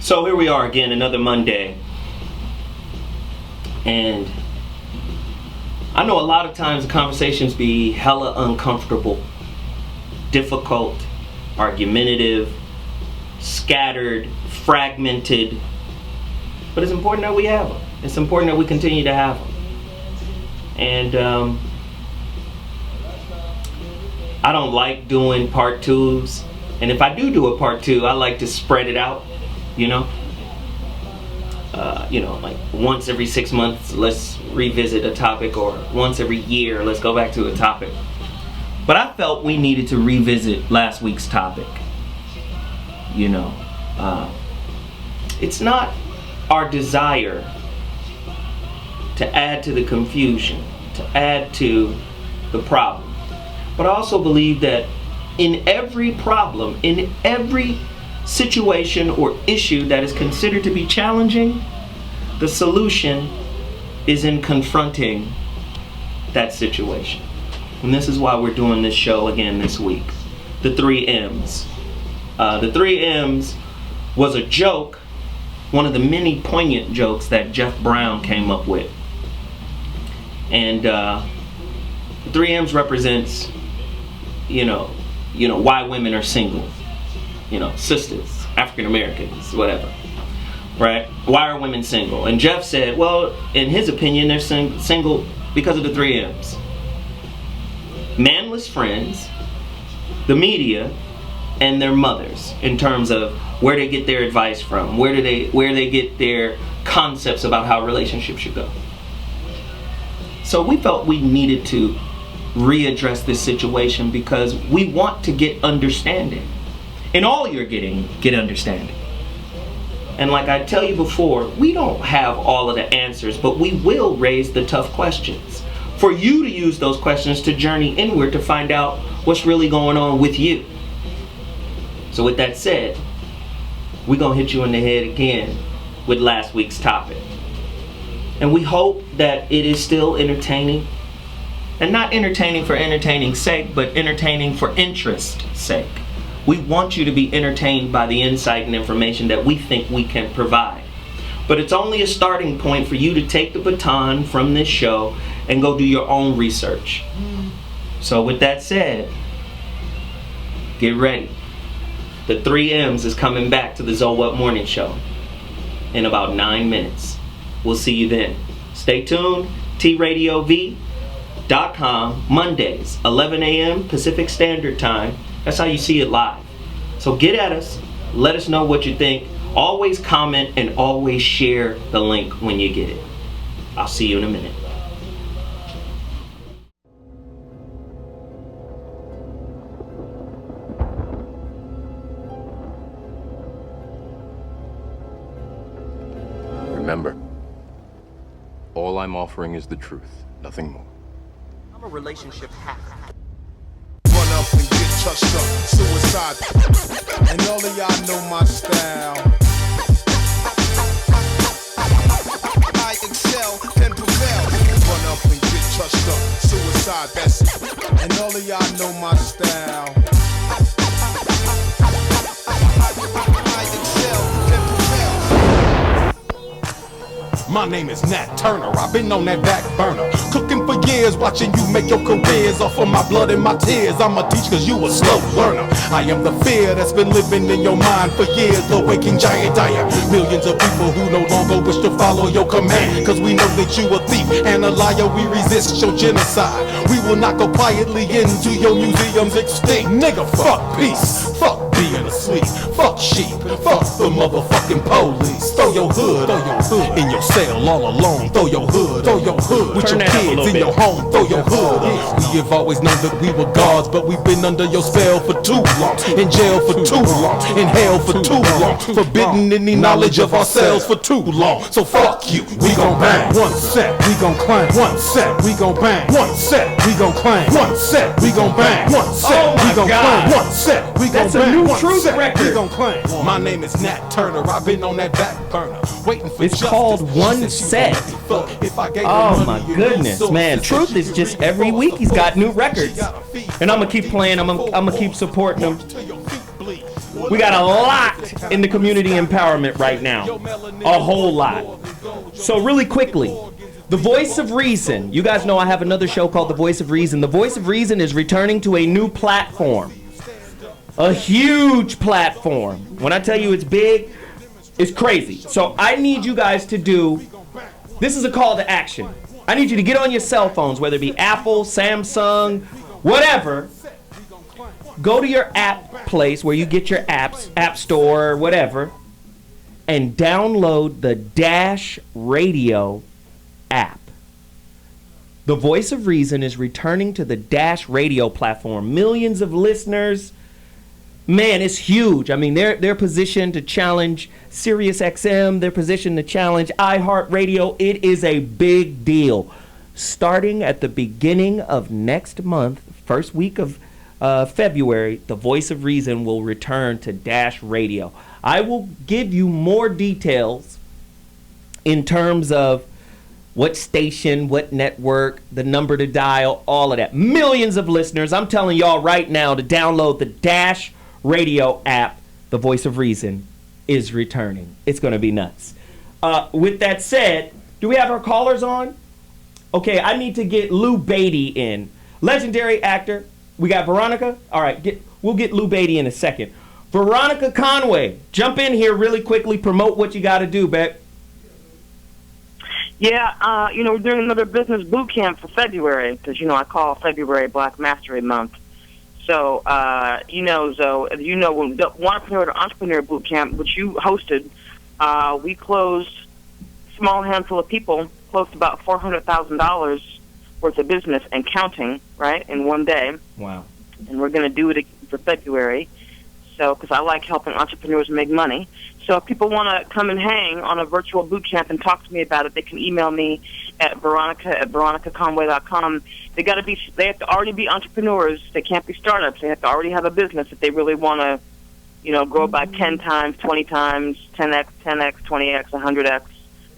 So here we are again, another Monday. And I know a lot of times the conversations be hella uncomfortable, difficult, argumentative, scattered, fragmented. But it's important that we have them. It's important that we continue to have them. And I don't like doing part twos. And if I do a part two, I like to spread it out, you know? Like once every 6 months, let's revisit a topic, or once every year, let's go back to a topic. But I felt we needed to revisit last week's topic. It's not our desire to add to the confusion, to add to the problem. But I also believe that in every problem, in every situation or issue that is considered to be challenging, the solution is in confronting that situation. And this is why we're doing this show again this week. The 3 M's. The 3 M's was a joke, one of the many poignant jokes that Geoff Brown came up with. And the 3 M's represents, why women are single. Sisters, African Americans, whatever. Right? Why are women single? And Geoff said, well, in his opinion, they're single because of the 3 M's. Manless friends, the media, and their mothers, in terms of where they get their advice from, where they get their concepts about how relationships should go. So we felt we needed to readdress this situation because we want to get understanding. In all you're getting, get understanding. And like I tell you before, we don't have all of the answers, but we will raise the tough questions for you to use those questions to journey inward to find out what's really going on with you. So with that said, we're going to hit you in the head again with last week's topic. And we hope that it is still entertaining. And not entertaining for entertaining's sake, but entertaining for interest's sake. We want you to be entertained by the insight and information that we think we can provide. But it's only a starting point for you to take the baton from this show and go do your own research. So with that said, get ready. The 3 M's is coming back to the Zowat Morning Show in about 9 minutes. We'll see you then. Stay tuned. TRadioV.com, Mondays, 11 a.m. Pacific Standard Time. That's how you see it live. So get at us. Let us know what you think. Always comment and always share the link when you get it. I'll see you in a minute. Remember, all I'm offering is the truth, nothing more. I'm a relationship hack. Run up and get touched up, suicide. And all of y'all know my style. I excel, can prevail. Run up and get touched up, suicide, that's it. And all of y'all know my style. I excel, can prevail. My name is Nat Turner, I've been on that back burner, cooking for years, watching you make your careers off of my blood and my tears. I'ma teach cause you a slow learner. I am the fear that's been living in your mind for years, the waking giant dire. Millions of people who no longer wish to follow your command, cause we know that you a thief and a liar, we resist your genocide. We will not go quietly into your museums extinct. Nigga, fuck peace, fuck being asleep, fuck sheep, fuck the motherfucking police. Throw your hood in your cell all alone. Throw your hood with Turn your that up a kids little in your bit. home. Throw your hood up. We have always known that we were gods, but we've been under your spell for too long, in jail for too long, in hell for too long, forbidden any knowledge of ourselves for too long. So fuck you, we gon' bang. One set, we gon' clang. One set, we gon' bang. One set, we gon' clang. One set, we gon' bang. One set, we gon' clang. One set, we gon' bang. That's a new One Truth set, record. we gon' clang. My name is Nat Turner, I've been on that back burner, waiting for It's justice. called She One said she Set. wanted me fuck. If I gave her Oh money, my you goodness, know, man. so Truth she is was just reading every false week he's got new before. records. She got her feet And I'm gonna keep playing, I'm gonna keep supporting him. till your feet bleed. We got a lot in the community empowerment right now. A whole lot. So really quickly, The Voice of Reason. You guys know I have another show called The Voice of Reason. The Voice of Reason is returning to a new platform. A huge platform. When I tell you it's big, it's crazy. So I need you guys to do, this is a call to action. I need you to get on your cell phones, whether it be Apple, Samsung, whatever. Go to your app place where you get your apps, App Store, or whatever, and download the Dash Radio app. The Voice of Reason is returning to the Dash Radio platform. Millions of listeners. Man, it's huge. I mean, they're positioned to challenge Sirius XM. They're positioned to challenge iHeartRadio. It is a big deal. Starting at the beginning of next month, first week of February, The Voice of Reason will return to Dash Radio. I will give you more details in terms of what station, what network, the number to dial, all of that. Millions of listeners. I'm telling y'all right now to download the Dash Radio app. The Voice of Reason is returning. It's going to be nuts. With that said, do we have our callers on? Okay, I need to get Lou Beatty in. Legendary actor. We got Veronica. All right, we'll get Lou Beatty in a second. Veronica Conway, jump in here really quickly. Promote what you got to do, Beck. Yeah, we're doing another business boot camp for February because, I call February Black Mastery Month. So, when the Entrepreneur Boot Camp, which you hosted, we closed a small handful of people, close to about $400,000 worth of business and counting, right, in one day. Wow. And we're going to do it again for February. So, because I like helping entrepreneurs make money. So if people want to come and hang on a virtual boot camp and talk to me about it, they can email me at veronicaconway.com. They have to already be entrepreneurs. They can't be startups. They have to already have a business if they really want to, grow by 10 times, 20 times, 10x, 20x, 100x.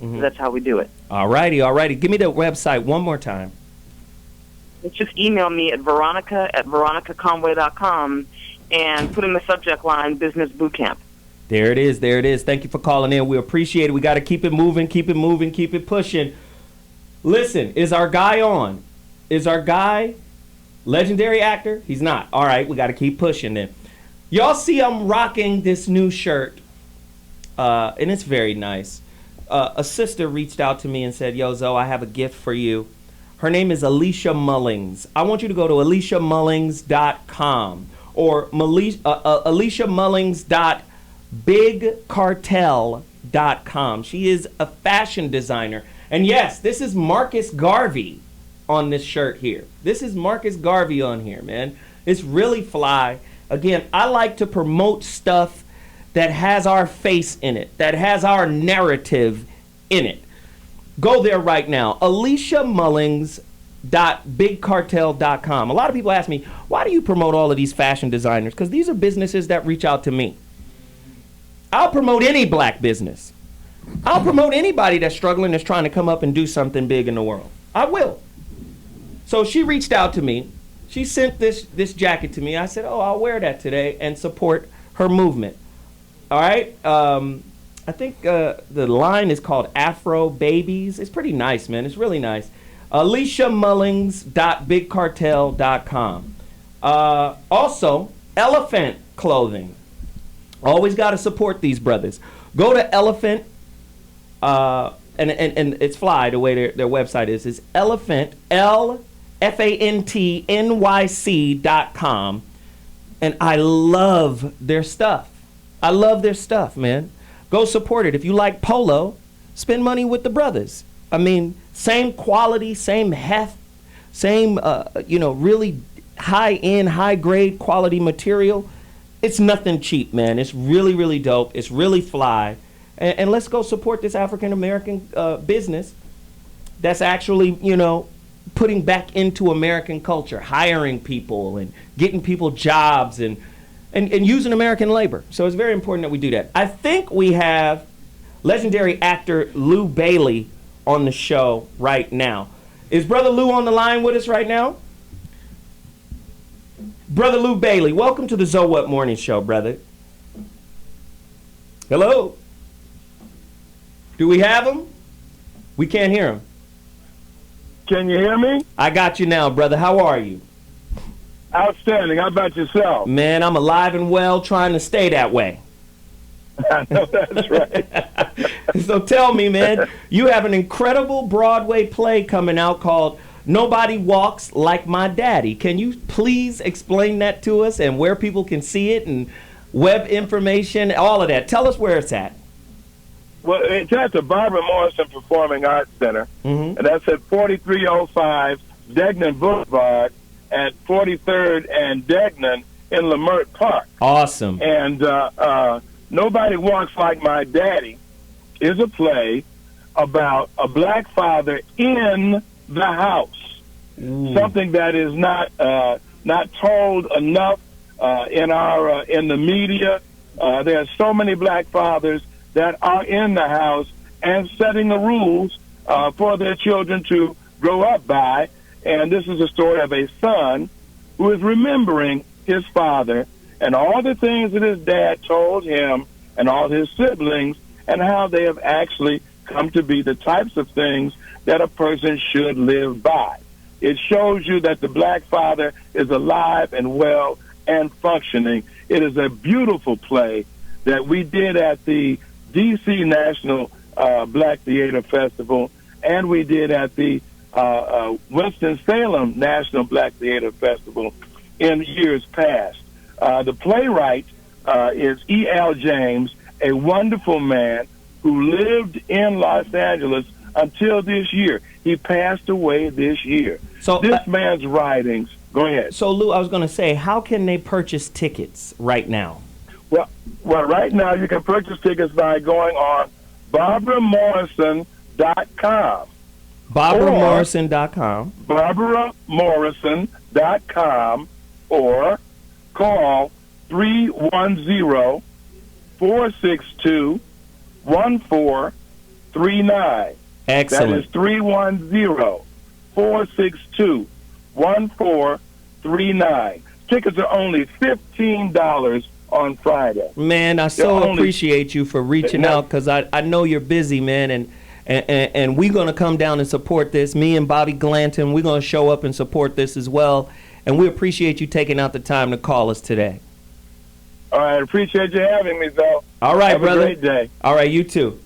So that's how we do it. All righty. Give me the website one more time. It's just email me at veronicaconway.com and put in the subject line Business Bootcamp. There it is. Thank you for calling in. We appreciate it. We got to keep it moving, keep it pushing. Listen, is our guy on? Is our guy legendary actor? He's not. All right, we got to keep pushing then. Y'all see I'm rocking this new shirt, and it's very nice. A sister reached out to me and said, yo, Zoe, I have a gift for you. Her name is Alicia Mullings. I want you to go to aliciamullings.com or aliciamullings.bigcartel.com. She is a fashion designer. And yes, this is Marcus Garvey on this shirt here. This is Marcus Garvey on here, man. It's really fly. Again, I like to promote stuff that has our face in it, that has our narrative in it. Go there right now, aliciamullings.bigcartel.com. A lot of people ask me, why do you promote all of these fashion designers? Because these are businesses that reach out to me. I'll promote any black business. I'll promote anybody that's struggling, that's trying to come up and do something big in the world. I will. So she reached out to me. She sent this jacket to me. I said, oh, I'll wear that today and support her movement. All right. I think the line is called Afro Babies. It's pretty nice, man. It's really nice. aliciamullings.bigcartel.com. Also, Elephant Clothing. Always got to support these brothers. Go to Elephant, and it's fly the way their website is. It's Elephant, LFANTNYC.com. And I love their stuff. Man. Go support it. If you like polo, spend money with the brothers. I mean, same quality, same heft, same, really high-end, high-grade quality material. It's nothing cheap, man. It's really, really dope. It's really fly. And let's go support this African-American business that's actually, putting back into American culture, hiring people and getting people jobs and using American labor. So it's very important that we do that. I think we have legendary actor Lou Bailey on the show right now. Is Brother Lou on the line with us right now? Brother Lou Bailey, welcome to the Zo What Morning Show, brother. Hello? Do we have him? We can't hear him. Can you hear me? I got you now, brother. How are you? Outstanding. How about yourself? Man, I'm alive and well, trying to stay that way. I know that's right. So tell me, man, you have an incredible Broadway play coming out called Nobody Walks Like My Daddy. Can you please explain that to us and where people can see it and web information, all of that? Tell us where it's at. Well, it's at the Barbara Morrison Performing Arts Center, and that's at 4305 Degnan Boulevard at 43rd and Degnan in Lamert Park. Awesome. And Nobody Walks Like My Daddy is a play about a black father in the house. Something that is not told enough in the media. There are so many black fathers that are in the house and setting the rules for their children to grow up by. And this is a story of a son who is remembering his father and all the things that his dad told him and all his siblings, and how they have actually come to be the types of things that a person should live by. It shows you that the black father is alive and well and functioning. It is a beautiful play that we did at the D.C. National Black Theater Festival, and we did at the Winston-Salem National Black Theater Festival in years past. The playwright is E.L. James, a wonderful man who lived in Los Angeles until this year. He passed away this year. So this man's writings. Go ahead. So, Lou, I was going to say, how can they purchase tickets right now? Well, right now you can purchase tickets by going on BarbaraMorrison.com. BarbaraMorrison.com. BarbaraMorrison.com, or call 310-462-1439. Excellent. That is 310-462-1439. Tickets are only $15 on Friday. Man, I so appreciate you for reaching out, because I know you're busy, man, and we're going to come down and support this. Me and Bobby Glanton, we're going to show up and support this as well, and we appreciate you taking out the time to call us today. All right, appreciate you having me, though. All right, Have brother. a great day. All right, you too.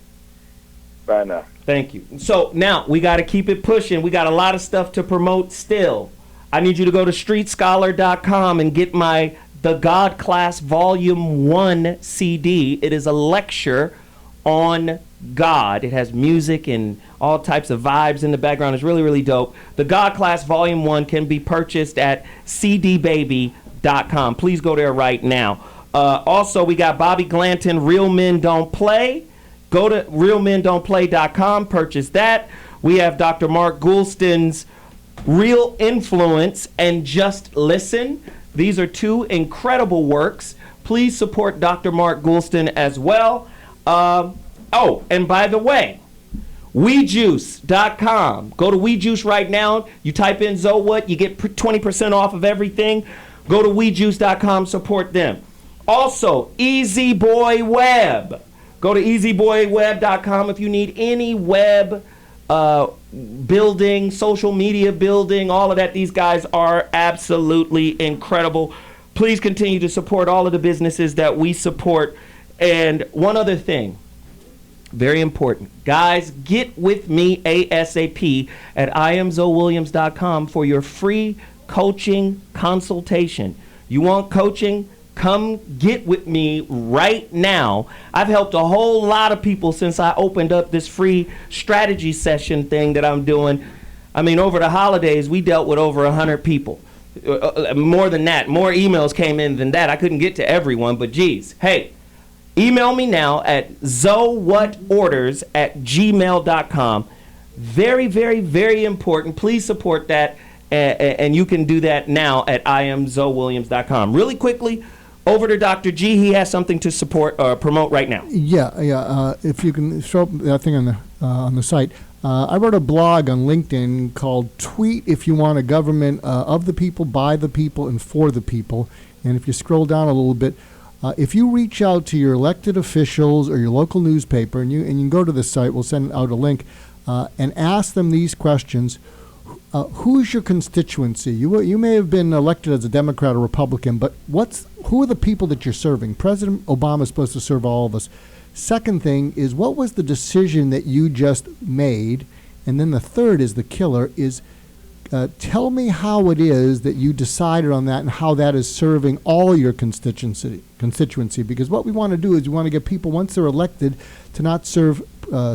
Bye now. Thank you. So now we got to keep it pushing. We got a lot of stuff to promote still. I need you to go to streetscholar.com and get my The God Class Volume 1 CD. It is a lecture on God. It has music and all types of vibes in the background. It's really, really dope. The God Class Volume 1 can be purchased at cdbaby.com. Please go there right now. Also, we got Bobby Glanton, Real Men Don't Play. Go to realmendon'tplay.com, purchase that. We have Dr. Mark Goulston's Real Influence and Just Listen. These are two incredible works. Please support Dr. Mark Goulston as well. Oh, and by the way, WeJuice.com. Go to WeJuice right now. You type in ZoWhat, you get 20% off of everything. Go to WeJuice.com, support them. Also, Easy Boy Web. Go to EasyBoyWeb.com if you need any web building, social media building, all of that. These guys are absolutely incredible. Please continue to support all of the businesses that we support. And one other thing, very important. Guys, get with me ASAP at IamZoeWilliams.com for your free coaching consultation. You want coaching? Come get with me right now. I've helped a whole lot of people since I opened up this free strategy session thing that I'm doing. I mean, over the holidays, we dealt with over 100 people. More than that. More emails came in than that. I couldn't get to everyone, but geez. Hey, email me now at zowhatorders@gmail.com. Very, very, very important. Please support that. And you can do that now at IamZoeWilliams.com. Really quickly, over to Dr. G. He has something to support or promote right now. Yeah. If you can show up that thing on the site. I wrote a blog on LinkedIn called "Tweet If You Want a Government of the People, by the People, and for the People." And if you scroll down a little bit, If you reach out to your elected officials or your local newspaper, and you can go to this site, we'll send out a link, and ask them these questions. Who's your constituency? You may have been elected as a Democrat or Republican, but who are the people that you're serving? President Obama is supposed to serve all of us. Second thing is, what was the decision that you just made? And then the third is the killer is, tell me how it is that you decided on that and how that is serving all your constituency. Because what we want to do is we want to get people, once they're elected, to not serve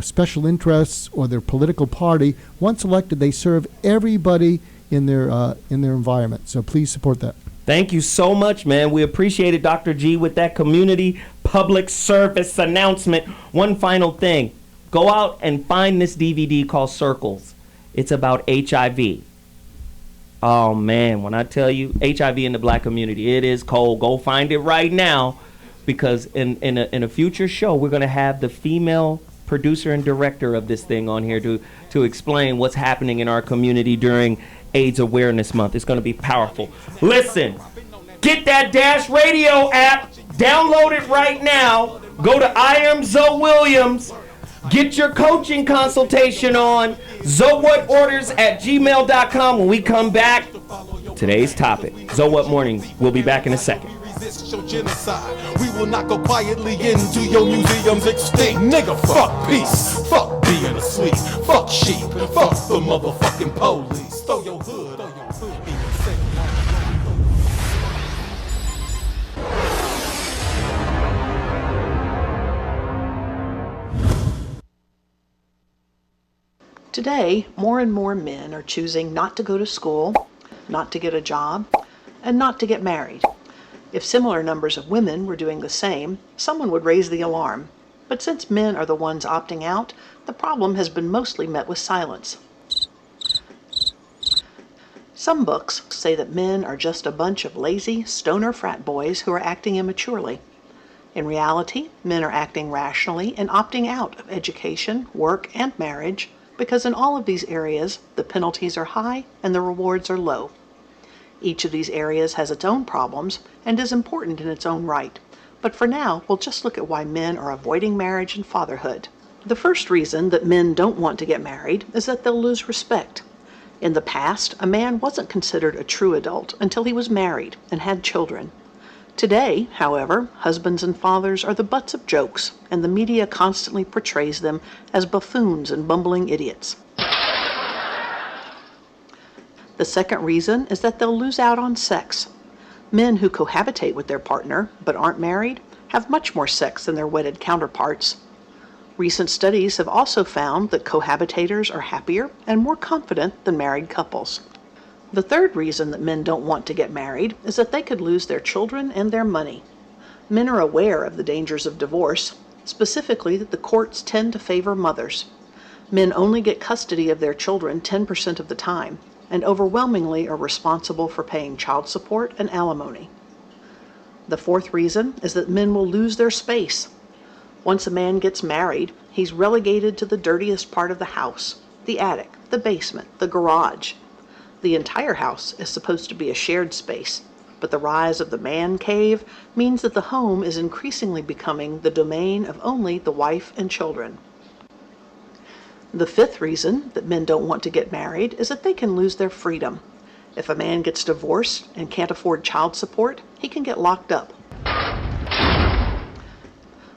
special interests or their political party. Once elected, they serve everybody in their environment. So please support that. Thank you so much, man. We appreciate it, Dr. G, with that community public service announcement. One final thing. Go out and find this DVD called Circles. It's about HIV. Oh, man, when I tell you HIV in the black community, it is cold. Go find it right now, because in a future show, we're going to have the female producer and director of this thing on here to explain what's happening in our community during AIDS Awareness Month. It's going to be powerful. Listen, get that Dash Radio app. Download it right now. Go to I Am Zoe Williams. Get your coaching consultation on ZoeWhatOrders@gmail.com. When we come back, today's topic, Zoe What Mornings. We'll be back in a second. Your genocide. We will not go quietly into your museums extinct. Nigga, fuck peace. Fuck being asleep. Fuck sheep. Fuck the motherfucking police. Throw your hood in your safe. Today, more and more men are choosing not to go to school, not to get a job, and not to get married. If similar numbers of women were doing the same, someone would raise the alarm. But since men are the ones opting out, the problem has been mostly met with silence. Some books say that men are just a bunch of lazy, stoner frat boys who are acting immaturely. In reality, men are acting rationally and opting out of education, work, and marriage, because in all of these areas, the penalties are high and the rewards are low. Each of these areas has its own problems and is important in its own right. But for now, we'll just look at why men are avoiding marriage and fatherhood. The first reason that men don't want to get married is that they'll lose respect. In the past, a man wasn't considered a true adult until he was married and had children. Today, however, husbands and fathers are the butts of jokes, and the media constantly portrays them as buffoons and bumbling idiots. The second reason is that they'll lose out on sex. Men who cohabitate with their partner but aren't married have much more sex than their wedded counterparts. Recent studies have also found that cohabitators are happier and more confident than married couples. The third reason that men don't want to get married is that they could lose their children and their money. Men are aware of the dangers of divorce, specifically that the courts tend to favor mothers. Men only get custody of their children 10% of the time, and overwhelmingly are responsible for paying child support and alimony. The fourth reason is that men will lose their space. Once a man gets married, he's relegated to the dirtiest part of the house, the attic, the basement, the garage. The entire house is supposed to be a shared space, but the rise of the man cave means that the home is increasingly becoming the domain of only the wife and children. The fifth reason that men don't want to get married is that they can lose their freedom. If a man gets divorced and can't afford child support, he can get locked up.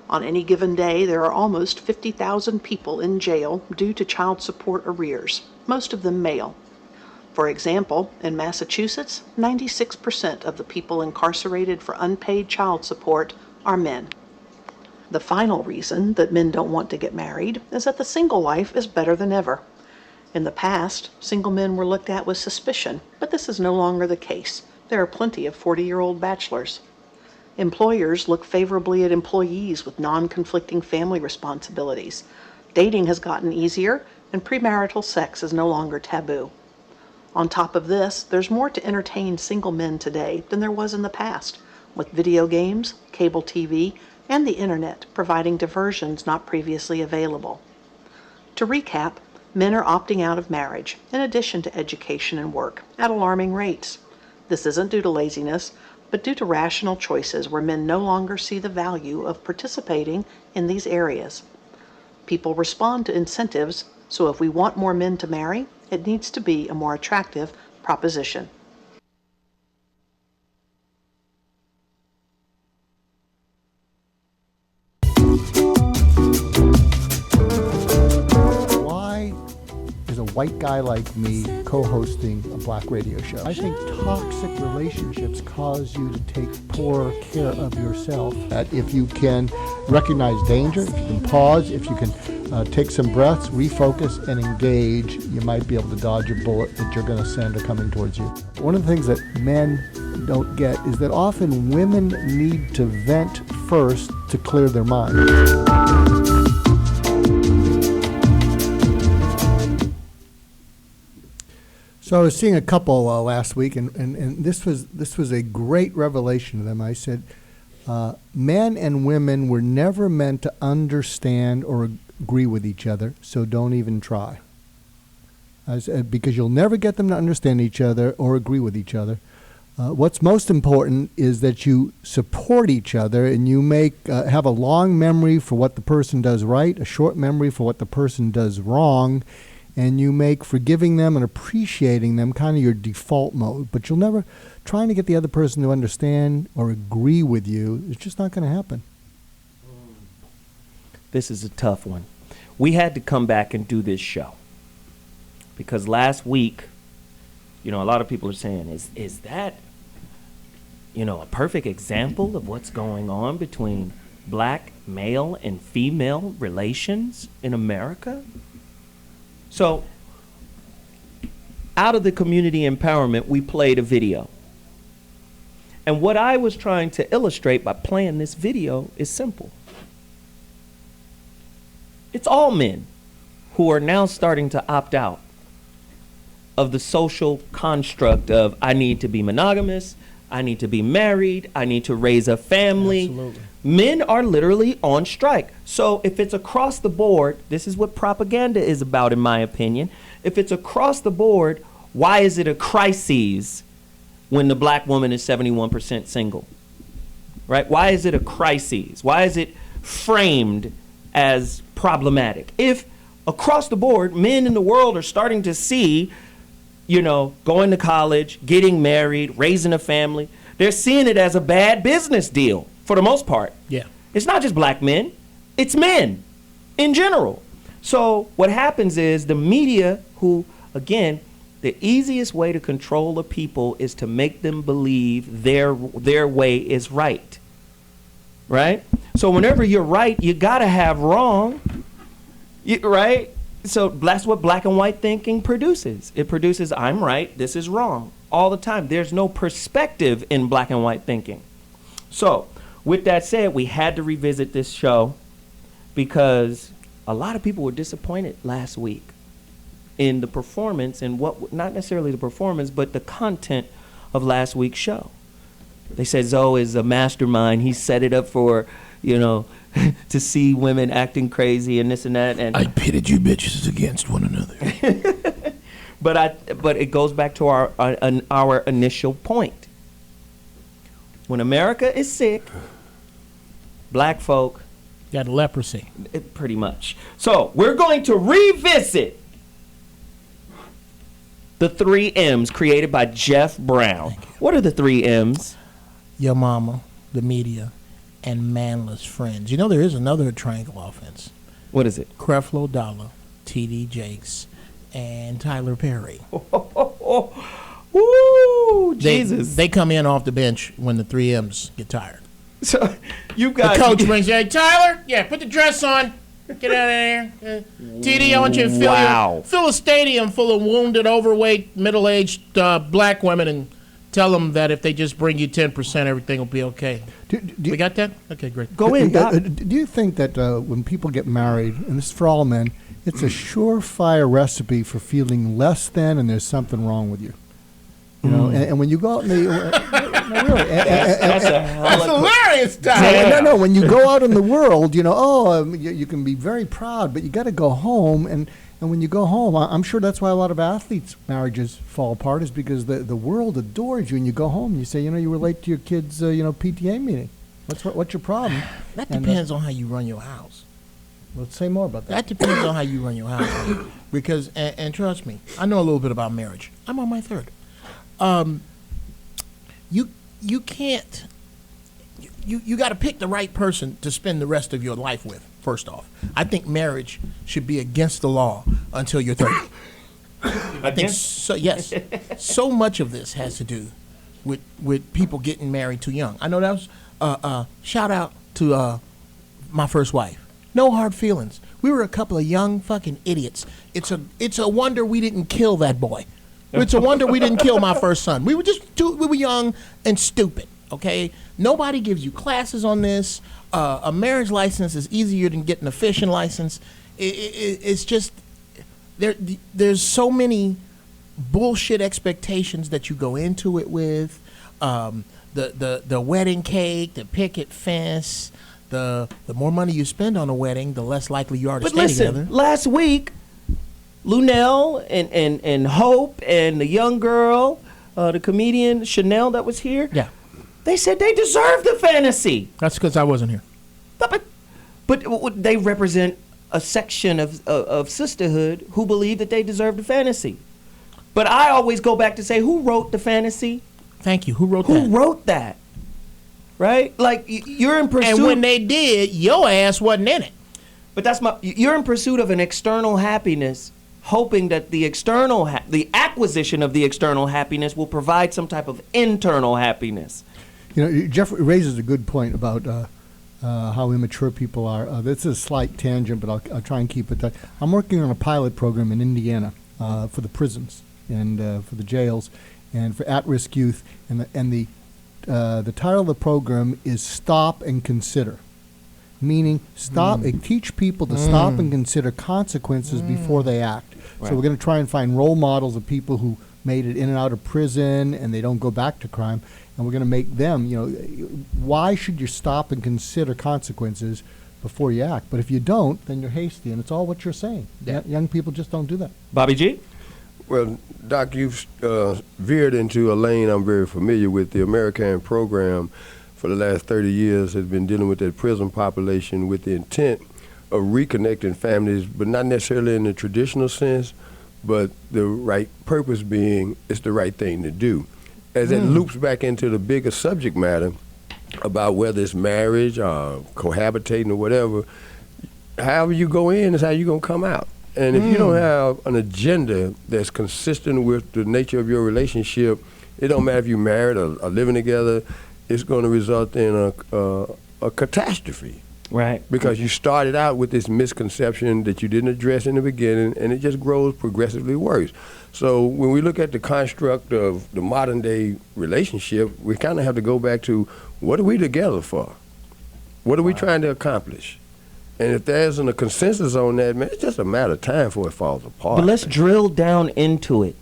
On any given day, there are almost 50,000 people in jail due to child support arrears, most of them male. For example, in Massachusetts, 96% of the people incarcerated for unpaid child support are men. The final reason that men don't want to get married is that the single life is better than ever. In the past, single men were looked at with suspicion, but this is no longer the case. There are plenty of 40-year-old bachelors. Employers look favorably at employees with non-conflicting family responsibilities. Dating has gotten easier, and premarital sex is no longer taboo. On top of this, there's more to entertain single men today than there was in the past, with video games, cable TV, and the internet providing diversions not previously available. To recap, men are opting out of marriage, in addition to education and work, at alarming rates. This isn't due to laziness, but due to rational choices where men no longer see the value of participating in these areas. People respond to incentives, so if we want more men to marry, it needs to be a more attractive proposition. Why is a white guy like me co-hosting a black radio show? I think toxic relationships cause you to take poorer care of yourself. That if you can recognize danger, if you can pause, if you can take some breaths, refocus, and engage, you might be able to dodge a bullet that you're going to send coming towards you. One of the things that men don't get is that often women need to vent first to clear their mind. So I was seeing a couple last week, and this was a great revelation to them. I said, men and women were never meant to understand or agree with each other, so don't even try. I said, because you'll never get them to understand each other or agree with each other. What's most important is that you support each other, and you have a long memory for what the person does right, a short memory for what the person does wrong, and you make forgiving them and appreciating them kind of your default mode. But you'll never, trying to get the other person to understand or agree with you, it's just not going to happen. This is a tough one. We had to come back and do this show because last week, a lot of people are saying, is that, a perfect example of what's going on between black male and female relations in America? So, out of the community empowerment, we played a video. And what I was trying to illustrate by playing this video is simple. It's all men who are now starting to opt out of the social construct of I need to be monogamous, I need to be married, I need to raise a family. Absolutely. Men are literally on strike. So if it's across the board, this is what propaganda is about, in my opinion. If it's across the board, why is it a crisis when the black woman is 71% single? Right? Why is it a crisis? Why is it framed as problematic? If across the board, men in the world are starting to see, going to college, getting married, raising a family, they're seeing it as a bad business deal for the most part. Yeah. It's not just black men, it's men in general. So what happens is the media, who, again, the easiest way to control the people is to make them believe their way is right. Right? So whenever you're right, you gotta have wrong, right? So that's what black and white thinking produces. It produces, I'm right, this is wrong, all the time. There's no perspective in black and white thinking. So with that said, we had to revisit this show because a lot of people were disappointed last week in the performance and not necessarily the performance, but the content of last week's show. They said Zoe is a mastermind. He set it up for, to see women acting crazy and this and that. And I pitted you bitches against one another. but it goes back to our initial point. When America is sick, black folk got leprosy. Pretty much. So we're going to revisit the 3 M's created by Geoff Brown. What are the 3 M's? Your mama, the media, and manless friends. There is another triangle offense. What is it? Creflo Dollar, T.D. Jakes, and Tyler Perry. Woo! Jesus. They come in off the bench when the 3 M's get tired. So you got the coach brings, hey, Tyler, put the dress on. Get out of there. TD, I want you to fill a stadium full of wounded, overweight, middle-aged black women and tell them that if they just bring you 10%, everything will be okay. We got that? Okay, great. Go in, Doc. Do you think that when people get married, and this is for all men, it's a surefire recipe for feeling less than and there's something wrong with you? And when you go out in the No, really. That's That's hilarious, Tom. No. When you go out in the world, you can be very proud, but you got to go home. And when you go home, I'm sure that's why a lot of athletes' marriages fall apart, is because the world adores you, and you go home and you say, you were late to your kid's, PTA meeting. What's your problem? That depends on how you run your house. Let's say more about that. That depends on how you run your house. Because, and trust me, I know a little bit about marriage. I'm on my third. You can't. You got to pick the right person to spend the rest of your life with. First off, I think marriage should be against the law until you're 30. I think so. Yes, so much of this has to do with people getting married too young. I know that was shout out to my first wife. No hard feelings. We were a couple of young fucking idiots. It's a wonder we didn't kill that boy. It's a wonder we didn't kill my first son. We were young and stupid. Okay, nobody gives you classes on this. A marriage license is easier than getting a fishing license. It's just there's so many bullshit expectations that you go into it with. The wedding cake, the picket fence. The more money you spend on a wedding, the less likely you are to stay together. Last week, Lunel and Hope and the young girl, the comedian Chanel that was here. Yeah. They said they deserve the fantasy. That's because I wasn't here. But they represent a section of sisterhood who believe that they deserve the fantasy. But I always go back to say, who wrote the fantasy? Thank you. Who wrote that? Who wrote that? Right? Like, you're in pursuit. And when they did, your ass wasn't in it. But you're in pursuit of an external happiness, hoping that the acquisition of the external happiness will provide some type of internal happiness. Geoff raises a good point about how immature people are. This is a slight tangent, but I'll try and keep it tight. I'm working on a pilot program in Indiana for the prisons and for the jails and for at-risk youth. And the title of the program is Stop and Consider, meaning teach people to stop and consider consequences before they act. Right. So we're going to try and find role models of people who made it in and out of prison and they don't go back to crime. And we're going to make them, why should you stop and consider consequences before you act? But if you don't, then you're hasty, and it's all what you're saying. Yeah. Young people just don't do that. Bobby G? Well, Doc, you've veered into a lane I'm very familiar with. The American program for the last 30 years has been dealing with that prison population with the intent of reconnecting families, but not necessarily in the traditional sense, but the right purpose being it's the right thing to do. As it loops back into the bigger subject matter about whether it's marriage or cohabitating or whatever, however you go in is how you're going to come out. And if you don't have an agenda that's consistent with the nature of your relationship, it don't matter if you're married or living together, it's going to result in a catastrophe. Right. Because you started out with this misconception that you didn't address in the beginning, and it just grows progressively worse. So when we look at the construct of the modern day relationship, we kind of have to go back to, what are we together for? What are we trying to accomplish? And if there isn't a consensus on that, man, it's just a matter of time before it falls apart. But let's drill down into it.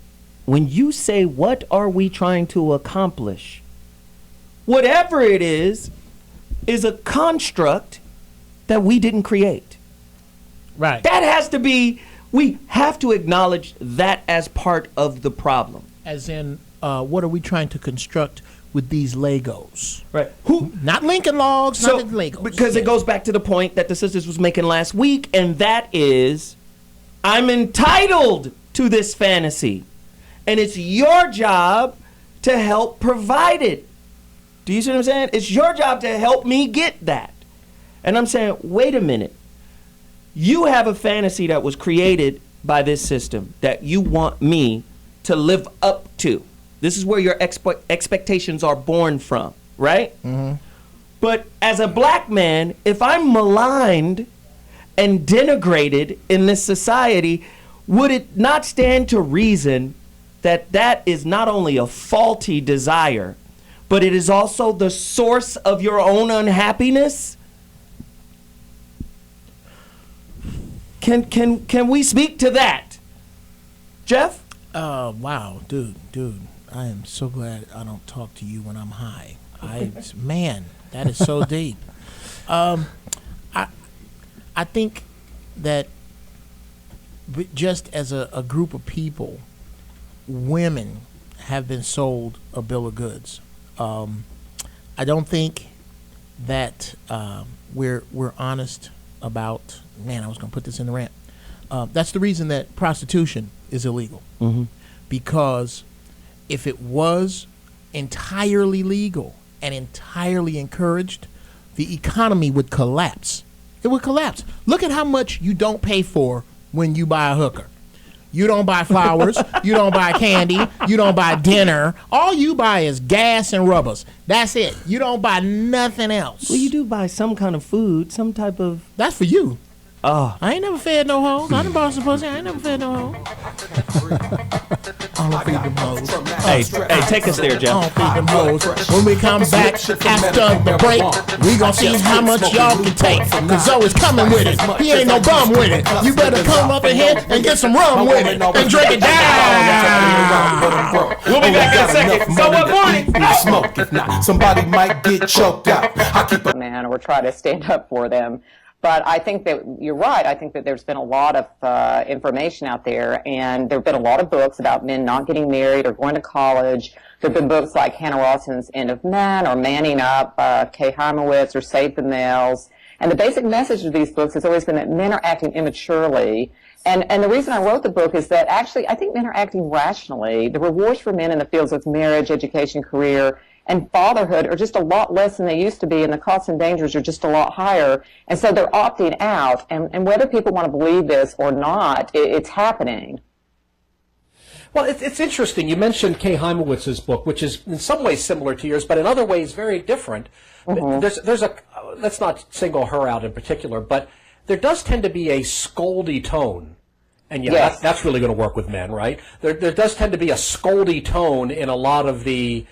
When you say, what are we trying to accomplish? Whatever it is a construct that we didn't create. Right. That has to be, we have to acknowledge that as part of the problem. As in, what are we trying to construct with these Legos? Right. Not Lincoln Logs, not the Legos. Because it goes back to the point that the sisters was making last week, and that is, I'm entitled to this fantasy. And it's your job to help provide it. Do you see what I'm saying? It's your job to help me get that. And I'm saying, wait a minute. You have a fantasy that was created by this system that you want me to live up to. This is where your expectations are born from, right? Mm-hmm. But as a black man, if I'm maligned and denigrated in this society, would it not stand to reason that that is not only a faulty desire, but it is also the source of your own unhappiness? Can we speak to that? Geoff? Wow, dude. I am so glad I don't talk to you when I'm high. Man, that is so deep. I think that just as a group of people, women have been sold a bill of goods. I don't think that we're honest about. Man, I was going to put this in the rant. That's the reason that prostitution is illegal. Mm-hmm. Because if it was entirely legal and entirely encouraged, the economy would collapse. It would collapse. Look at how much you don't pay for when you buy a hooker. You don't buy flowers. You don't buy candy. You don't buy dinner. All you buy is gas and rubbers. That's it. You don't buy nothing else. Well, you do buy some kind of food, some type of... That's for you. Oh. I ain't never fed no hoes. I done bought some pussy. I ain't never fed no hoes. I don't feed them hoes. Hey, take us there, Geoff. I don't feed them hoes. When we come back after the break, we gon' see how much y'all can take. Cause Zoe's coming with it. He ain't no bum with it. You better come up in here and get some rum with it and drink it down. We'll be back in a second. So what morning? Smoke. If not, somebody might get choked out. I keep a man or try to stand up for them. But I think that you're right. I think that there's been a lot of information out there, and there have been a lot of books about men not getting married or going to college. There have been books like Hannah Rawson's End of Men or Manning Up, Kay Heimowitz or Save the Males. And the basic message of these books has always been that men are acting immaturely. And the reason I wrote the book is that actually I think men are acting rationally. The rewards for men in the fields of marriage, education, career, and fatherhood are just a lot less than they used to be, and the costs and dangers are just a lot higher. And so they're opting out. And whether people want to believe this or not, it's happening. Well, it's interesting. You mentioned Kay Heimowitz's book, which is in some ways similar to yours, but in other ways very different. Mm-hmm. There's a, let's not single her out in particular, but there does tend to be a scoldy tone. And yes. That's really going to work with men, right? There does tend to be a scoldy tone in a lot of the,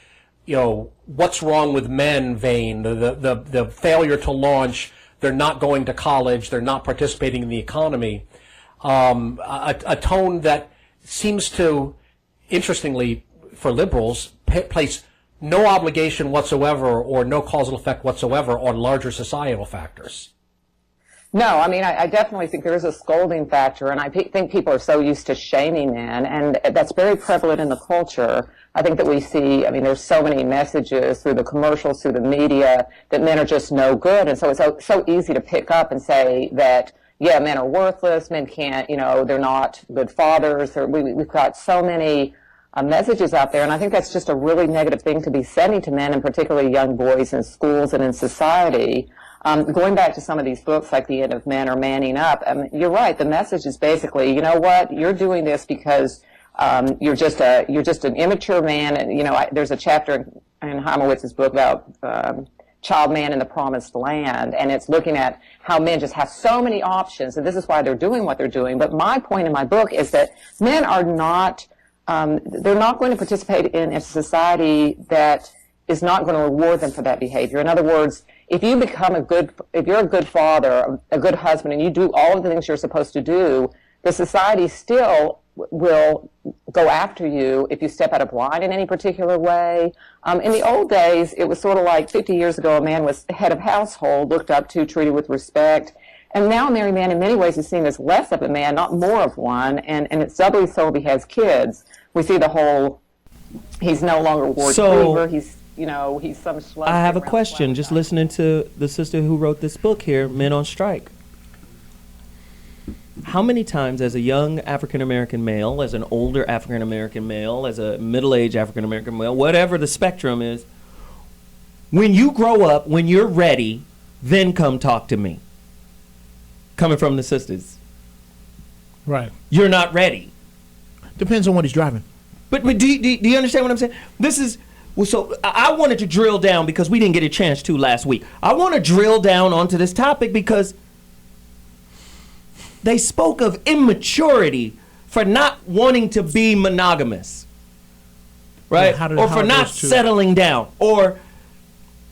what's wrong with men vein, the failure to launch, they're not going to college, they're not participating in the economy. A tone that seems to, interestingly, for liberals, place no obligation whatsoever or no causal effect whatsoever on larger societal factors. No, I mean, I definitely think there is a scolding factor, and I think people are so used to shaming men, and that's very prevalent in the culture. I think that we see, there's so many messages through the commercials, through the media, that men are just no good, and so it's so easy to pick up and say that, yeah, men are worthless, men can't, they're not good fathers. We've got so many messages out there, and I think that's just a really negative thing to be sending to men, and particularly young boys in schools and in society. Going back to some of these books like The End of Men or Manning Up, you're right. The message is basically, you know what, you're doing this because you're just an immature man. And there's a chapter in Heimowitz's book about child man in the promised land, and it's looking at how men just have so many options, and this is why they're doing what they're doing. But my point in my book is that men are not they're not going to participate in a society that is not going to reward them for that behavior. In other words, if you're a good father, a good husband, and you do all of the things you're supposed to do, the society still will go after you if you step out of line in any particular way. In the old days, it was sort of like 50 years ago, a man was head of household, looked up to, treated with respect. And now a married man in many ways is seen as less of a man, not more of one, and it's doubly so if he has kids. We see the whole, he's no longer Ward Cleaver, he's some schlub. I have a question, just listening to the sister who wrote this book here, Men on Strike. How many times as a young African-American male, as an older African-American male, as a middle-aged African-American male, whatever the spectrum is, when you grow up, when you're ready, then come talk to me. Coming from the sisters. Right. You're not ready. Depends on what he's driving. But do you understand what I'm saying? This is... Well, so I wanted to drill down because we didn't get a chance to last week. I want to drill down onto this topic because they spoke of immaturity for not wanting to be monogamous, right? Or for not settling down, or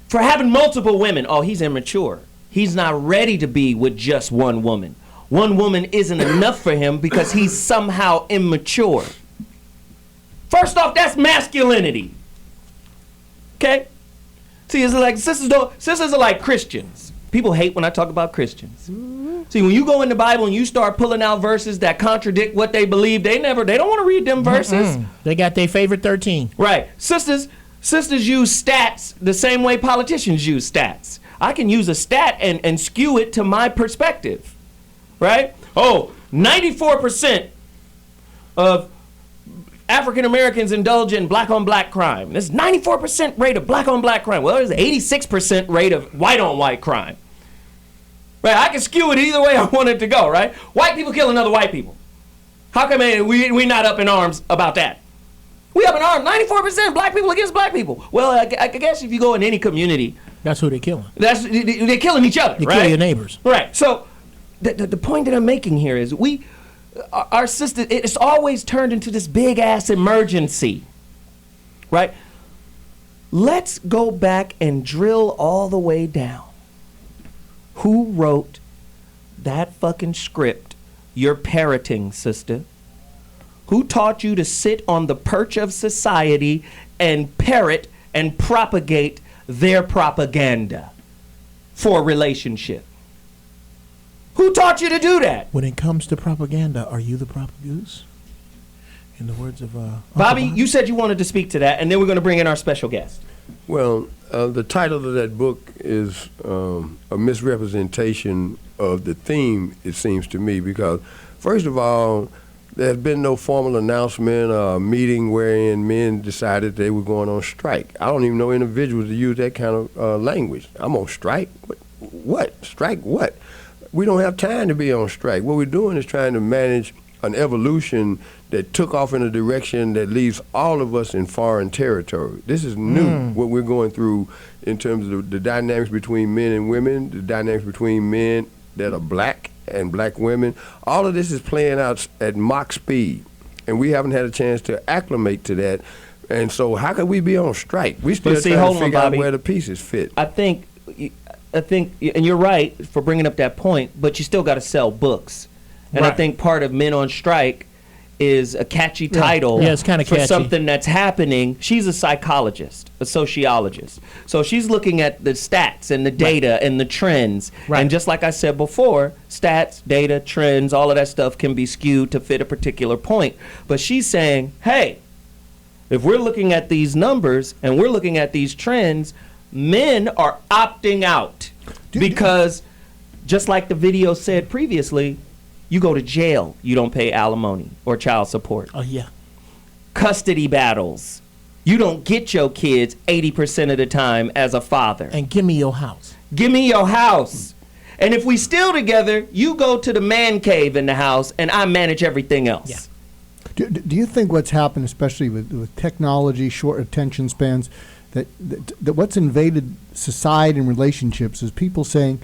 for having multiple women. Oh, he's immature. He's not ready to be with just one woman. One woman isn't enough for him because he's somehow immature. First off, that's masculinity. Okay? See, it's like sisters are like Christians. People hate when I talk about Christians. See, when you go in the Bible and you start pulling out verses that contradict what they believe, they don't want to read them verses. They got their favorite 13. Right. Sisters use stats the same way politicians use stats. I can use a stat and skew it to my perspective. Right? Oh, 94% of African Americans indulge in black on black crime. There's 94% rate of black on black crime. Well, there's 86% rate of white on white crime. Right? I can skew it either way I want it to go, right? White people killing other white people. How come we not up in arms about that? We up in arms. 94% black people against black people. Well, I guess if you go in any community, that's who they're killing. They're killing each other, they right? Kill your neighbors. Right. So the point that I'm making here is our system, it's always turned into this big ass emergency, right? Let's go back and drill all the way down. Who wrote that fucking script you're parroting, sister? Who taught you to sit on the perch of society and parrot and propagate their propaganda for a relationship? Who taught you to do that? When it comes to propaganda, are you the propagoose? In the words of Bobby, you said you wanted to speak to that, and then we're going to bring in our special guest. Well, the title of that book is a misrepresentation of the theme, it seems to me, because first of all, there's been no formal announcement or meeting wherein men decided they were going on strike. I don't even know individuals that use that kind of language. I'm on strike? What? Strike what? We don't have time to be on strike. What we're doing is trying to manage an evolution that took off in a direction that leaves all of us in foreign territory. This is new, what we're going through in terms of the dynamics between men and women, the dynamics between men that are black and black women. All of this is playing out at Mach speed, and we haven't had a chance to acclimate to that. And so how could we be on strike? We still trying to figure out where the pieces fit. I think, and you're right for bringing up that point, but you still got to sell books. And right. I think part of Men on Strike is a catchy title it's kind of for catchy. Something that's happening. She's a psychologist, a sociologist. So she's looking at the stats and the data and the trends. Right. And just like I said before, stats, data, trends, all of that stuff can be skewed to fit a particular point. But she's saying, hey, if we're looking at these numbers and we're looking at these trends, men are opting out because just like the video said previously, you go to jail, you don't pay alimony or child support. Oh, yeah. Custody battles. You don't get your kids 80% of the time as a father. And give me your house. Give me your house. And if we still together, you go to the man cave in the house and I manage everything else. Yeah. Do you think what's happened, especially with technology, short attention spans, that what's invaded society and relationships is people saying,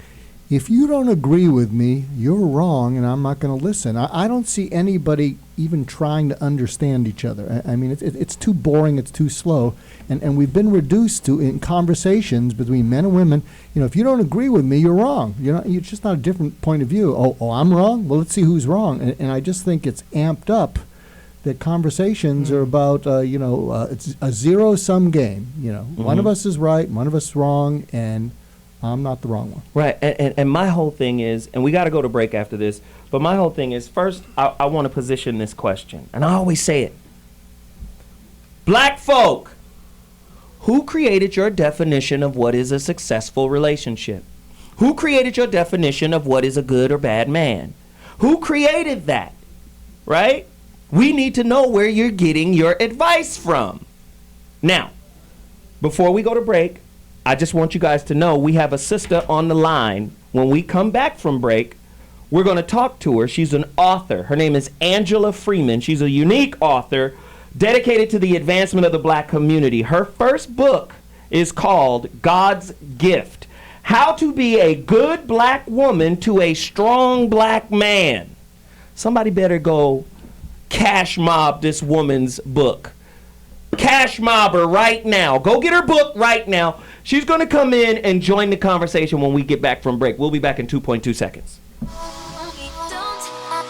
if you don't agree with me, you're wrong, and I'm not going to listen. I don't see anybody even trying to understand each other. I mean, it's too boring, it's too slow, and we've been reduced to, in conversations between men and women, if you don't agree with me, you're wrong. It's just not a different point of view. Oh, I'm wrong? Well, let's see who's wrong. And I just think it's amped up that conversations are about, it's a zero-sum game. One of us is right, one of us is wrong, and I'm not the wrong one. Right, and my whole thing is, and we got to go to break after this, but my whole thing is, first, I want to position this question, and I always say it. Black folk, who created your definition of what is a successful relationship? Who created your definition of what is a good or bad man? Who created that, right? We need to know where you're getting your advice from. Now, before we go to break, I just want you guys to know we have a sister on the line. When we come back from break, we're going to talk to her. She's an author. Her name is Angela Freeman. She's a unique author dedicated to the advancement of the black community. Her first book is called God's Gift: How to Be a Good Black Woman to a Strong Black Man. Somebody better go cash mob this woman's book. Cash mob her right now. Go get her book right now. She's going to come in and join the conversation when we get back from break. We'll be back in 2.2 seconds.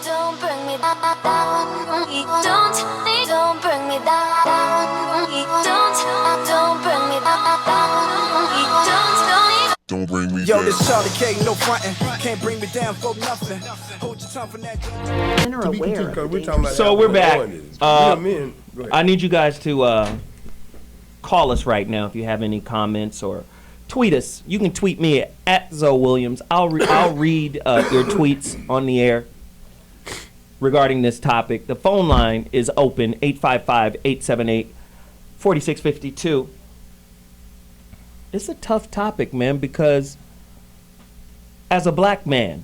Don't bring me Don't bring me down. Don't bring me down. Don't bring me down. Yo, this Charlie K, no frontin'. Can't bring me down for nothing. Hold your tongue from that. Men are aware of the danger. So we're back. Men. Go ahead. I need you guys to call us right now if you have any comments, or tweet us. You can tweet me at Zoe Williams. I'll read your tweets on the air regarding this topic. The phone line is open, 855-878-4652. It's a tough topic, man, because as a black man,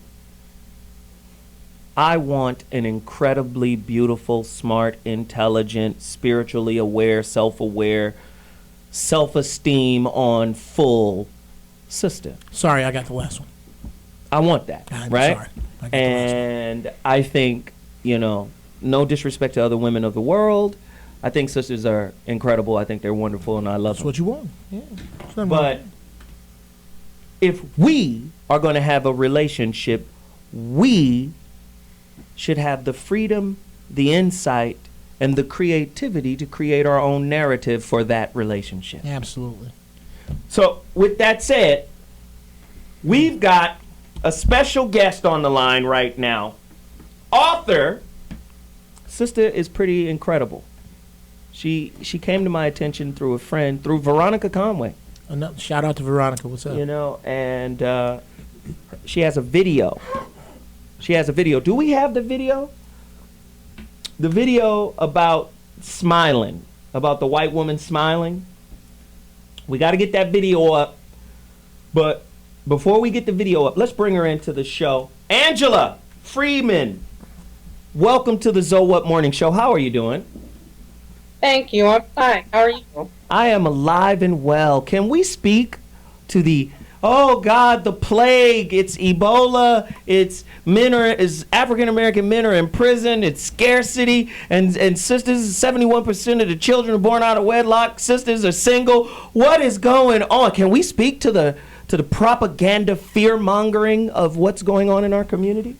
I want an incredibly beautiful, smart, intelligent, spiritually aware, self-aware, self-esteem on full sister. Sorry, I got the last one. I want that, I'm right? sorry. And I think, no disrespect to other women of the world, I think sisters are incredible. I think they're wonderful, and I love them. That's what you want. Yeah. But if we are going to have a relationship, we should have the freedom, the insight, and the creativity to create our own narrative for that relationship. Absolutely. So, with that said, we've got a special guest on the line right now. Author, Sistah is pretty incredible. She came to my attention through a friend, through Veronica Conway. Shout out to Veronica. What's up? And she has a video. Do we have the video? The video about smiling, about the white woman smiling. We got to get that video up. But before we get the video up, let's bring her into the show. Angela Freeman, welcome to the Zoe What Morning Show. How are you doing? Thank you. I'm fine. How are you? I am alive and well. Can we speak to the, oh God, the plague, it's Ebola, it's African American men are in prison, it's scarcity, and sisters, 71% of the children are born out of wedlock, sisters are single. What is going on? Can we speak to the propaganda, fear-mongering of what's going on in our community?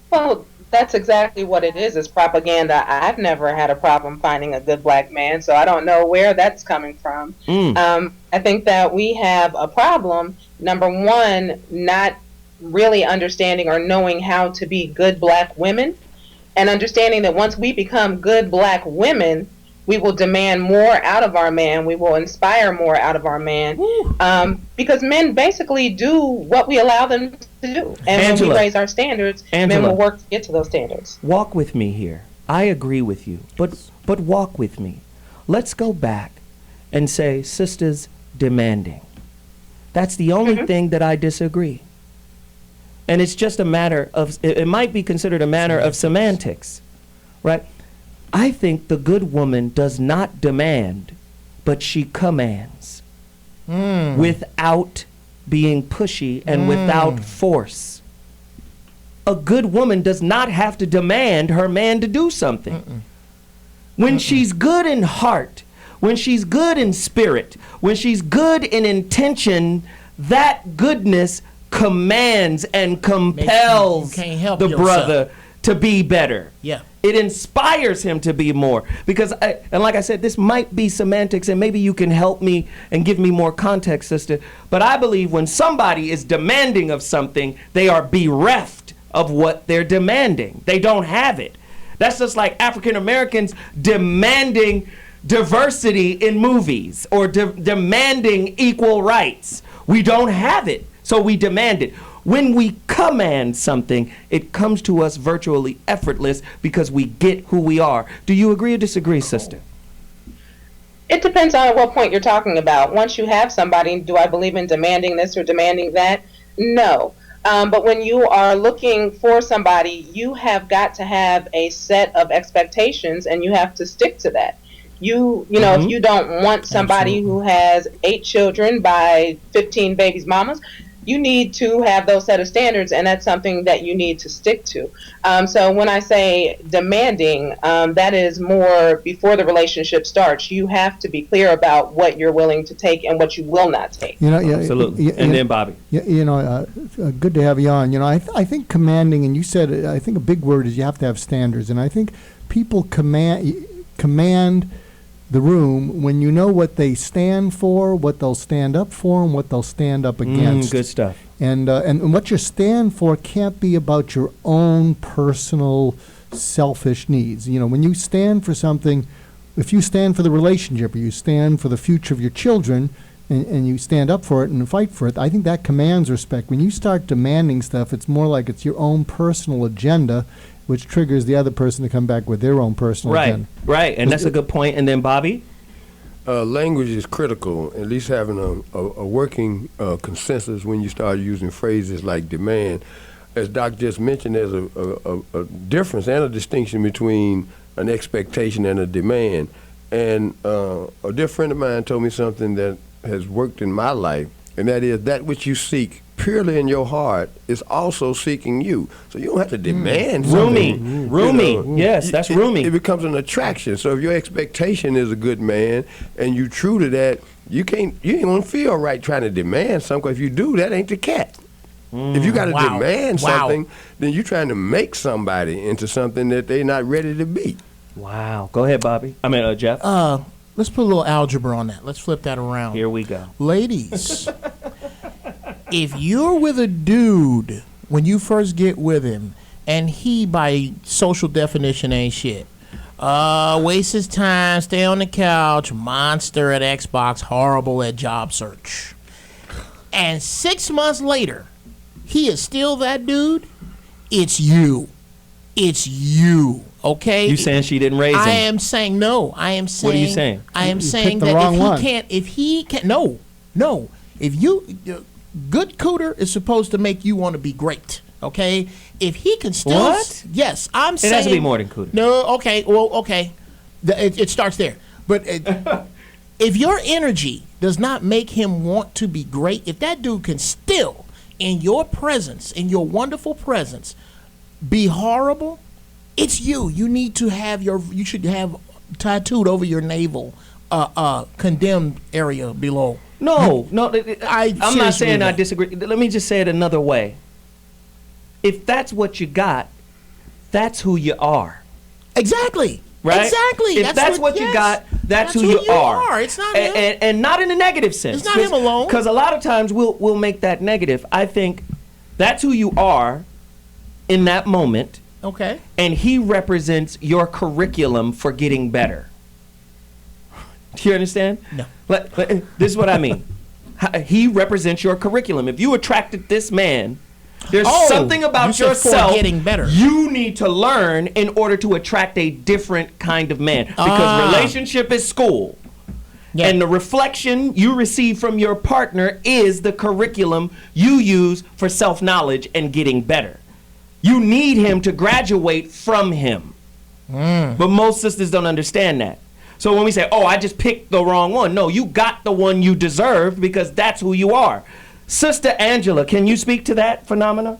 Well, that's exactly what it is. It's propaganda. I've never had a problem finding a good black man, so I don't know where that's coming from. I think that we have a problem, number one, not really understanding or knowing how to be good black women, and understanding that once we become good black women, we will demand more out of our man. We will inspire more out of our man, because men basically do what we allow them to do. And Angela, when we raise our standards, men will work to get to those standards. Walk with me here. I agree with you, but walk with me. Let's go back and say sisters demanding. That's the only thing that I disagree. And it's just a matter of, it might be considered a matter of semantics, right? I think the good woman does not demand, but she commands without being pushy and without force. A good woman does not have to demand her man to do something. When she's good in heart, when she's good in spirit, when she's good in intention, that goodness commands and compels the brother to be better. Yeah. It inspires him to be more. Because, and like I said, this might be semantics, and maybe you can help me and give me more context, sister. But I believe when somebody is demanding of something, they are bereft of what they're demanding. They don't have it. That's just like African Americans demanding diversity in movies or demanding equal rights. We don't have it, so we demand it. When we command something, it comes to us virtually effortless because we get who we are. Do you agree or disagree, sister? It depends on what point you're talking about. Once you have somebody, do I believe in demanding this or demanding that? No. But when you are looking for somebody, you have got to have a set of expectations, and you have to stick to that. You know, if you don't want somebody who has 8 children by 15 babies' mamas, you need to have those set of standards, and that's something that you need to stick to. So when I say demanding, that is more before the relationship starts. You have to be clear about what you're willing to take and what you will not take. Absolutely. And then Bobby. Good to have you on. I think commanding, and you said, I think a big word is you have to have standards, and I think people command the room when you know what they stand for, what they'll stand up for, and what they'll stand up against. Good stuff. And what you stand for can't be about your own personal selfish needs. When you stand for something, if you stand for the relationship or you stand for the future of your children and you stand up for it and fight for it, I think that commands respect. When you start demanding stuff, it's more like it's your own personal agenda, which triggers the other person to come back with their own personal agenda. Right, and that's a good point. And then Bobby? Language is critical, at least having a working consensus when you start using phrases like demand. As Doc just mentioned, there's a difference and a distinction between an expectation and a demand. And a dear friend of mine told me something that has worked in my life, and that is that which you seek purely in your heart is also seeking you. So you don't have to demand something. Roomy. Yes, that's roomy. It becomes an attraction. So if your expectation is a good man and you true to that, you ain't gonna feel right trying to demand something. If you do, that ain't the cat. If you got to demand something, then you're trying to make somebody into something that they're not ready to be. Wow. Go ahead, Bobby. Jeff. Let's put a little algebra on that. Let's flip that around. Here we go. Ladies, if you're with a dude when you first get with him, and he, by social definition, ain't shit, wastes his time, stay on the couch, monster at Xbox, horrible at job search, and 6 months later, he is still that dude, it's you. It's you. Okay. You saying she didn't raise him? I am saying no. I am saying. What are you saying? I am saying that if he can't, no. If you, good cooter is supposed to make you want to be great. Okay. If he can still. What? Yes, I'm saying. It has to be more than cooter. No. Okay. Well. Okay. It starts there. But if your energy does not make him want to be great, if that dude can still, in your presence, in your wonderful presence, be horrible, it's you. You need to have you should have tattooed over your navel, condemned area below. No, I'm not saying I disagree. Let me just say it another way. If that's what you got, that's who you are. Exactly. Right? Exactly. If that's what you got, that's who you are. It's not him. And not in a negative sense. It's not him alone. Because a lot of times we'll make that negative. I think that's who you are in that moment. Okay. And he represents your curriculum for getting better. Do you understand? No. This is what I mean. He represents your curriculum. If you attracted this man, there's something about yourself getting better. You need to learn in order to attract a different kind of man. Because relationship is school. Yeah. And the reflection you receive from your partner is the curriculum you use for self-knowledge and getting better. You need him to graduate from him. But most sisters don't understand that. So when we say, I just picked the wrong one. No, you got the one you deserved because that's who you are. Sister Angela, can you speak to that phenomena?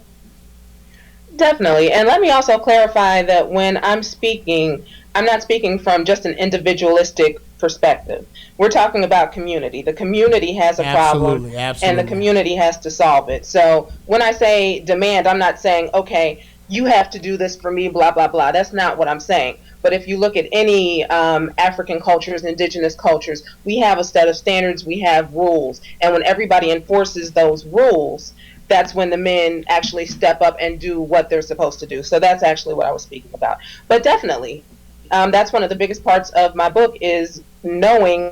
Definitely. And let me also clarify that when I'm speaking, I'm not speaking from just an individualistic perspective. We're talking about community. The community has a problem, and the community has to solve it. So when I say demand, I'm not saying, okay, you have to do this for me, blah, blah, blah. That's not what I'm saying. But if you look at any African cultures, indigenous cultures, we have a set of standards, we have rules. And when everybody enforces those rules, that's when the men actually step up and do what they're supposed to do. So that's actually what I was speaking about. But definitely, that's one of the biggest parts of my book is knowing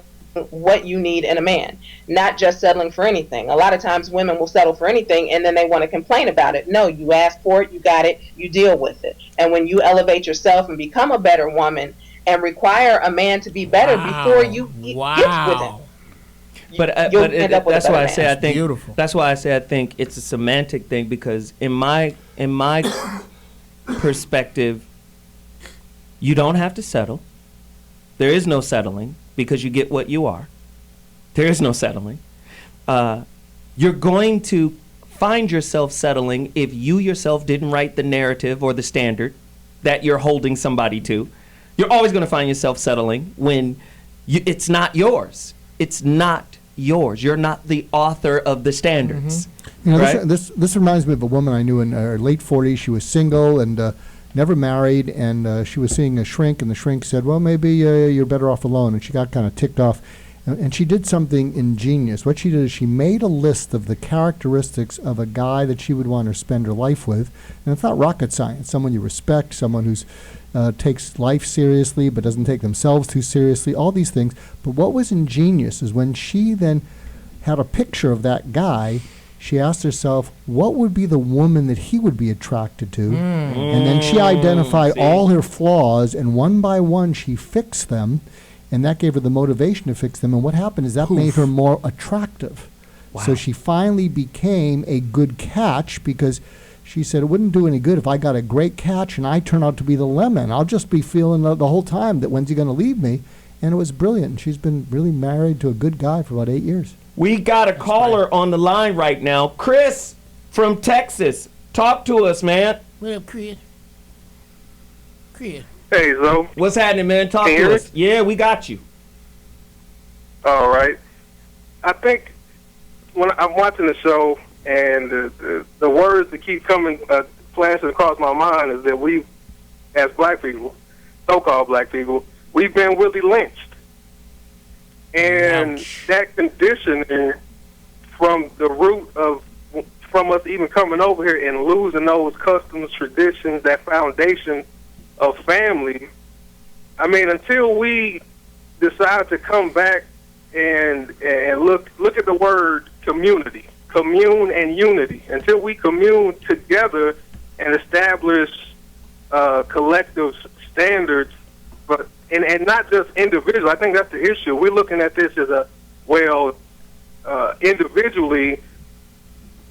what you need in a man, not just settling for anything. A lot of times women will settle for anything and then they want to complain about it. No, you asked for it, you got it, you deal with it. And when you elevate yourself and become a better woman and require a man to be better before you get with him. That's why I say I think beautiful. That's why I say I think it's a semantic thing, because in my perspective, you don't have to settle. There is no settling because you get what you are. There is no settling. You're going to find yourself settling if you yourself didn't write the narrative or the standard that you're holding somebody to. You're always going to find yourself settling when it's not yours. It's not yours. You're not the author of the standards. You know, right? this reminds me of a woman I knew in her late 40s. She was single and never married, and she was seeing a shrink, and the shrink said, well, maybe you're better off alone. And she got kind of ticked off. And she did something ingenious. What she did is she made a list of the characteristics of a guy that she would want to spend her life with. And it's not rocket science. Someone you respect, someone who's takes life seriously but doesn't take themselves too seriously, all these things. But what was ingenious is when she then had a picture of that guy, she asked herself, what would be the woman that he would be attracted to? And then she identified all her flaws, and one by one she fixed them. And that gave her the motivation to fix them. And what happened is that made her more attractive. Wow. So she finally became a good catch because she said it wouldn't do any good if I got a great catch and I turn out to be the lemon. I'll just be feeling the whole time that when's he going to leave me? And it was brilliant. She's been really married to a good guy for about 8 years. We got a caller on the line right now. Chris from Texas. Talk to us, man. What up, Chris? Chris. Hey, Zo. What's happening, man? Talk Can you to hear us. Yeah, we got you. All right. I think when I'm watching the show and the words that keep coming, flashing across my mind is that we, as black people, so-called black people, we've been really lynched. And that conditioning from the root of, from us even coming over here and losing those customs, traditions, that foundation of family, I mean, until we decide to come back and look at the word community, commune and unity, until we commune together and establish collective standards, but and not just individual. I think that's the issue. We're looking at this as individually,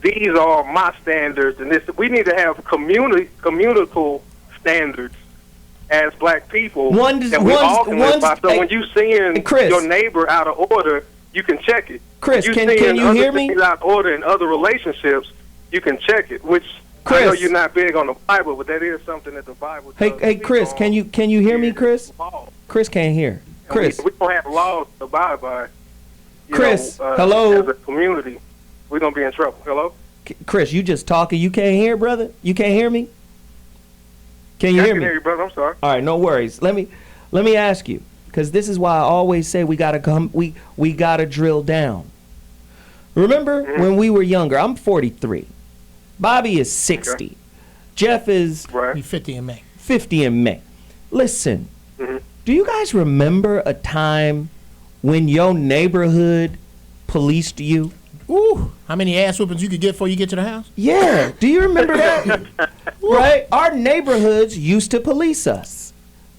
these are my standards, and this we need to have communal standards as black people that we all can live by. So when you seeing your neighbor out of order, you can check it. Chris, you can you hear me? Out of order in other relationships, you can check it. Which Chris, I know you're not big on the Bible, but that is something that the Bible. Hey, Chris, can you hear me, Chris? Chris can't hear. Chris, we don't have laws to abide by. Chris, hello. As a community, we're gonna be in trouble. Hello, Chris, you just talking. You can't hear, brother. You can't hear me. Can you hear me? I can hear you, brother. I'm sorry. All right, no worries. Let me ask you, because this is why I always say we gotta drill down. Remember when we were younger? I'm 43. Bobby is 60. Okay. Geoff is 50 in May. 50 in May. Listen, do you guys remember a time when your neighborhood policed you? Ooh, how many ass whoopings you could get before you get to the house? Yeah, do you remember that? Right? Our neighborhoods used to police us,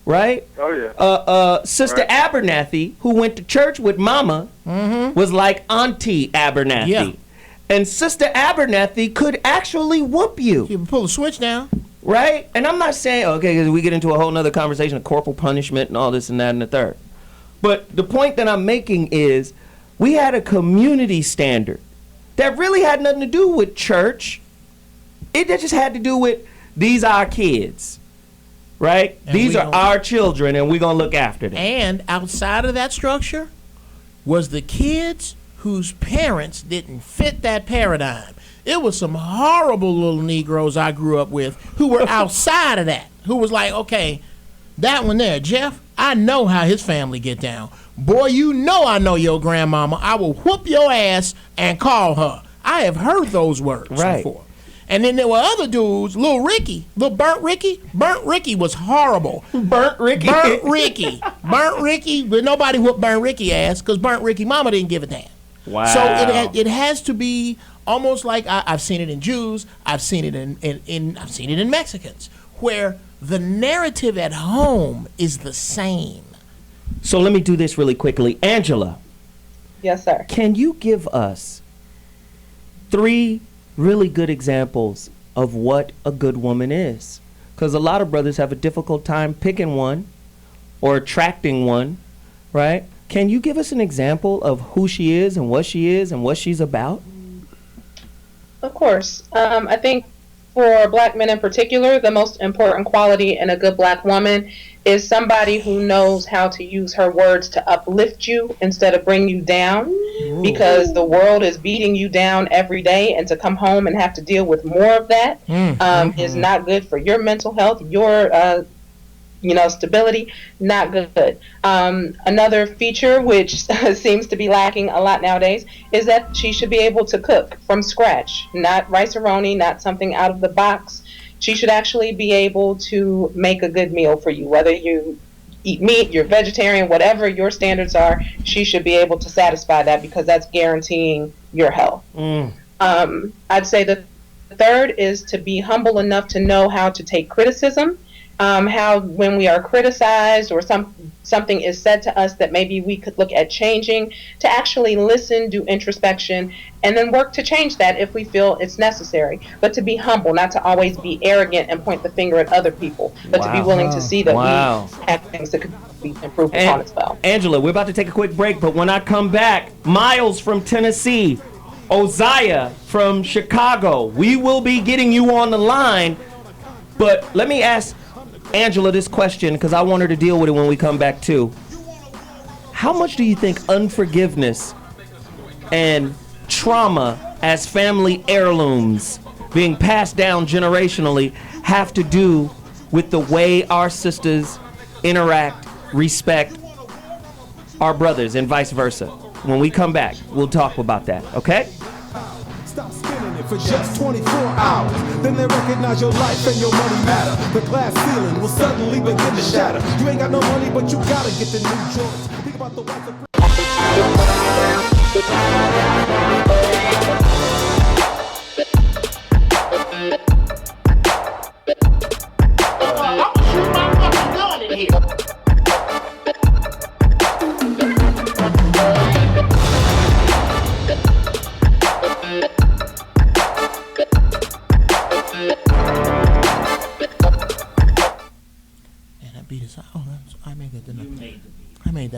right? Oh, yeah. Sister Abernathy, who went to church with Mama, was like Auntie Abernathy. Yeah. And Sister Abernathy could actually whoop you. You can pull a switch down. Right? And I'm not saying, okay, because we get into a whole nother conversation of corporal punishment and all this and that and the third. But the point that I'm making is we had a community standard that really had nothing to do with church. It just had to do with these are our kids, right? And these are our children, and we're going to look after them. And outside of that structure was the kids whose parents didn't fit that paradigm. It was some horrible little Negroes I grew up with who were outside of that, who was like, okay, that one there, Geoff, I know how his family get down. Boy, you know I know your grandmama. I will whoop your ass and call her. I have heard those words before. And then there were other dudes, Little Ricky, Little Burnt Ricky. Burnt Ricky was horrible. Burnt Ricky? Burnt Ricky. Burnt Ricky, but nobody whooped Burnt Ricky ass because Burnt Ricky mama didn't give a damn. Wow. So it has to be almost like I've seen it in Jews, I've seen it I've seen it in Mexicans, where the narrative at home is the same. So let me do this really quickly. Angela. Yes, sir. Can you give us 3 really good examples of what a good woman is? Because a lot of brothers have a difficult time picking one or attracting one, right? Can you give us an example of who she is and what she's about? Of course. I think for black men in particular, the most important quality in a good black woman is somebody who knows how to use her words to uplift you instead of bring you down. Because the world is beating you down every day, and to come home and have to deal with more of that is not good for your mental health, your stability, not good. Another feature which seems to be lacking a lot nowadays is that she should be able to cook from scratch, not rice-a-roni, not something out of the box. She should actually be able to make a good meal for you, whether you eat meat, you're vegetarian, whatever your standards are, she should be able to satisfy that because that's guaranteeing your health. I'd say the third is to be humble enough to know how to take criticism. How when we are criticized or something is said to us that maybe we could look at changing, to actually listen, do introspection, and then work to change that if we feel it's necessary. But to be humble, not to always be arrogant and point the finger at other people, but to be willing to see that we have things that could be improved upon as well. Angela, we're about to take a quick break, but when I come back, Miles from Tennessee, Oziah from Chicago, we will be getting you on the line. But let me ask Angela this question, because I want her to deal with it when we come back too. How much do you think unforgiveness and trauma as family heirlooms being passed down generationally have to do with the way our sisters interact, respect our brothers, and vice versa? When we come back, we'll talk about that, okay? Stop spinning it for just 24 hours. Then they recognize your life and your money matter. The glass ceiling will suddenly begin to shatter. You ain't got no money, but you gotta get the new joints. Think about the wife of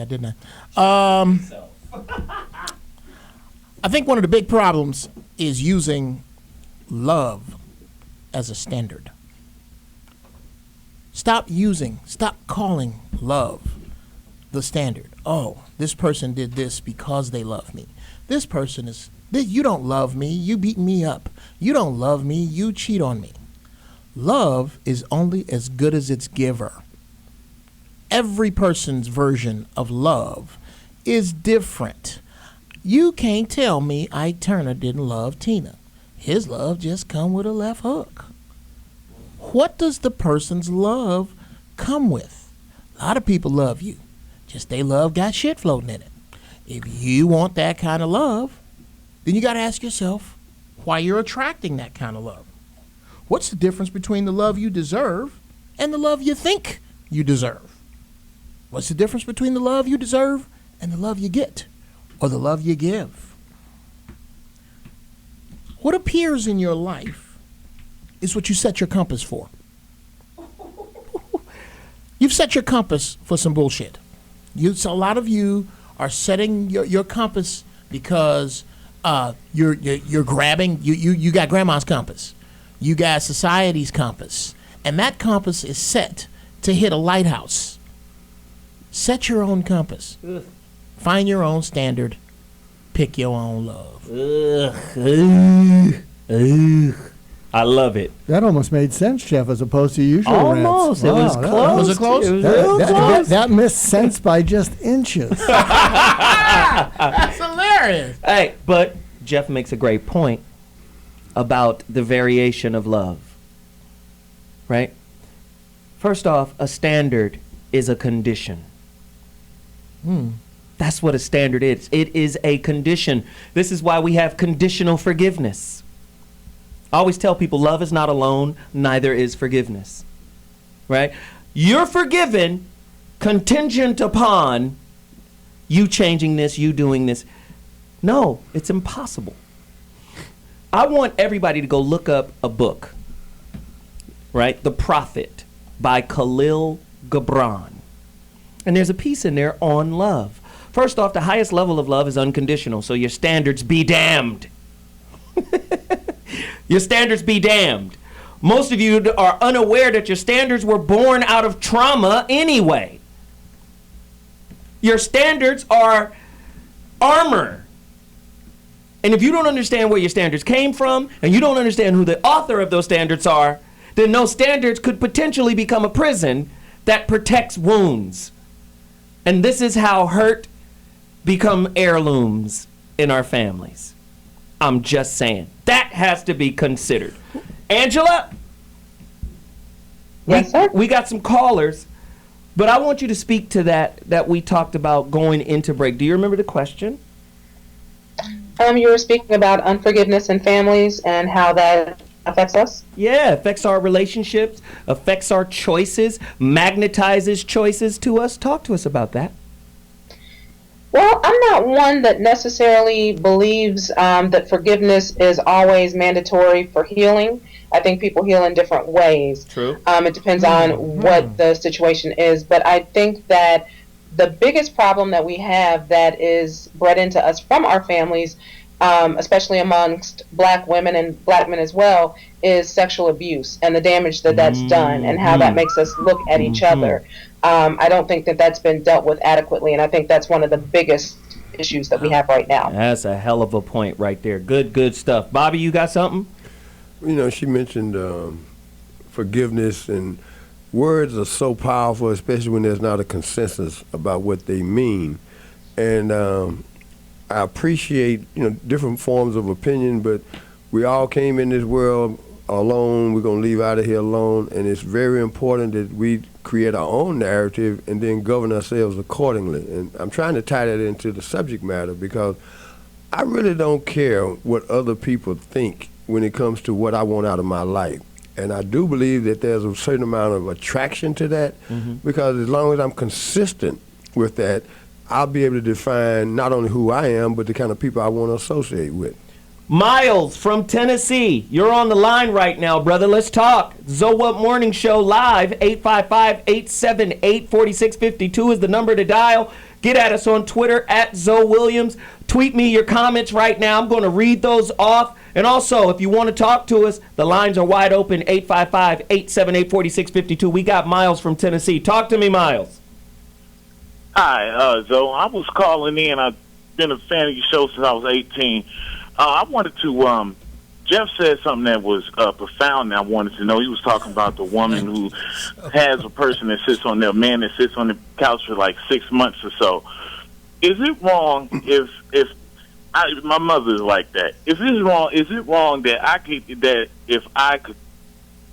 didn't I? I think one of the big problems is using love as a standard. Stop calling love the standard. Oh, this person did this because they love me. This person you don't love me, you beat me up. You don't love me, you cheat on me. Love is only as good as its giver. Every person's version of love is different. You can't tell me Ike Turner didn't love Tina. His love just come with a left hook. What does the person's love come with? A lot of people love you. Just they love got shit floating in it. If you want that kind of love, then you got to ask yourself why you're attracting that kind of love. What's the difference between the love you deserve and the love you think you deserve? What's the difference between the love you deserve and the love you get, or the love you give? What appears in your life is what you set your compass for. You've set your compass for some bullshit. So a lot of you are setting your compass because you're grabbing. You got grandma's compass, you got society's compass, and that compass is set to hit a lighthouse. Set your own compass. Ugh. Find your own standard. Pick your own love. I love it. That almost made sense, Geoff, as opposed to usual almost. rants. It was close. Was it close? It was real close. That missed sense by just inches. That's hilarious. Hey, but Geoff makes a great point about the variation of love. Right? First off, a standard is a condition. That's what a standard is. It is a condition. This is why we have conditional forgiveness. I always tell people love is not alone, neither is forgiveness. Right? You're forgiven contingent upon you changing this, you doing this. No, it's impossible. I want everybody to go look up a book, right? The Prophet by Khalil Gibran. And there's a piece in there on love. First off, the highest level of love is unconditional, so your standards be damned. Your standards be damned. Most of you are unaware that your standards were born out of trauma anyway. Your standards are armor. And if you don't understand where your standards came from, and you don't understand who the author of those standards are, then those standards could potentially become a prison that protects wounds. And this is how hurt become heirlooms in our families. I'm just saying. That has to be considered. Angela? Yes, sir? We got some callers, but I want you to speak to that we talked about going into break. Do you remember the question? You were speaking about unforgiveness in families and how that affects us? Yeah, affects our relationships, affects our choices, magnetizes choices to us. Talk to us about that. Well, I'm not one that necessarily believes that forgiveness is always mandatory for healing. I think people heal in different ways. True. It depends on what the situation is. But I think that the biggest problem that we have that is bred into us from our families, especially amongst black women and black men as well, is sexual abuse and the damage that that's done and how that makes us look at each other. I don't think that that's been dealt with adequately, and I think that's one of the biggest issues that we have right now. That's a hell of a point right there. Good stuff. Bobby, you got something? You know, she mentioned forgiveness, and words are so powerful, especially when there's not a consensus about what they mean. And I appreciate, different forms of opinion, but we all came in this world alone. We're going to leave out of here alone, and it's very important that we create our own narrative and then govern ourselves accordingly. And I'm trying to tie that into the subject matter because I really don't care what other people think when it comes to what I want out of my life. And I do believe that there's a certain amount of attraction to that because as long as I'm consistent with that, I'll be able to define not only who I am, but the kind of people I want to associate with. Miles from Tennessee, you're on the line right now, brother. Let's talk. Zoe What Morning Show live, 855-878-4652 is the number to dial. Get at us on Twitter, at Zoe Williams. Tweet me your comments right now. I'm going to read those off. And also, if you want to talk to us, the lines are wide open, 855-878-4652. We got Miles from Tennessee. Talk to me, Miles. Hi, Zoe. I was calling in. I've been a fan of your show since I was 18. I wanted to, Geoff said something that was profound and I wanted to know. He was talking about the woman who has a person that sits on there, a man that sits on the couch for like 6 months or so. Is it wrong if my mother is like that? Is it wrong that if I could,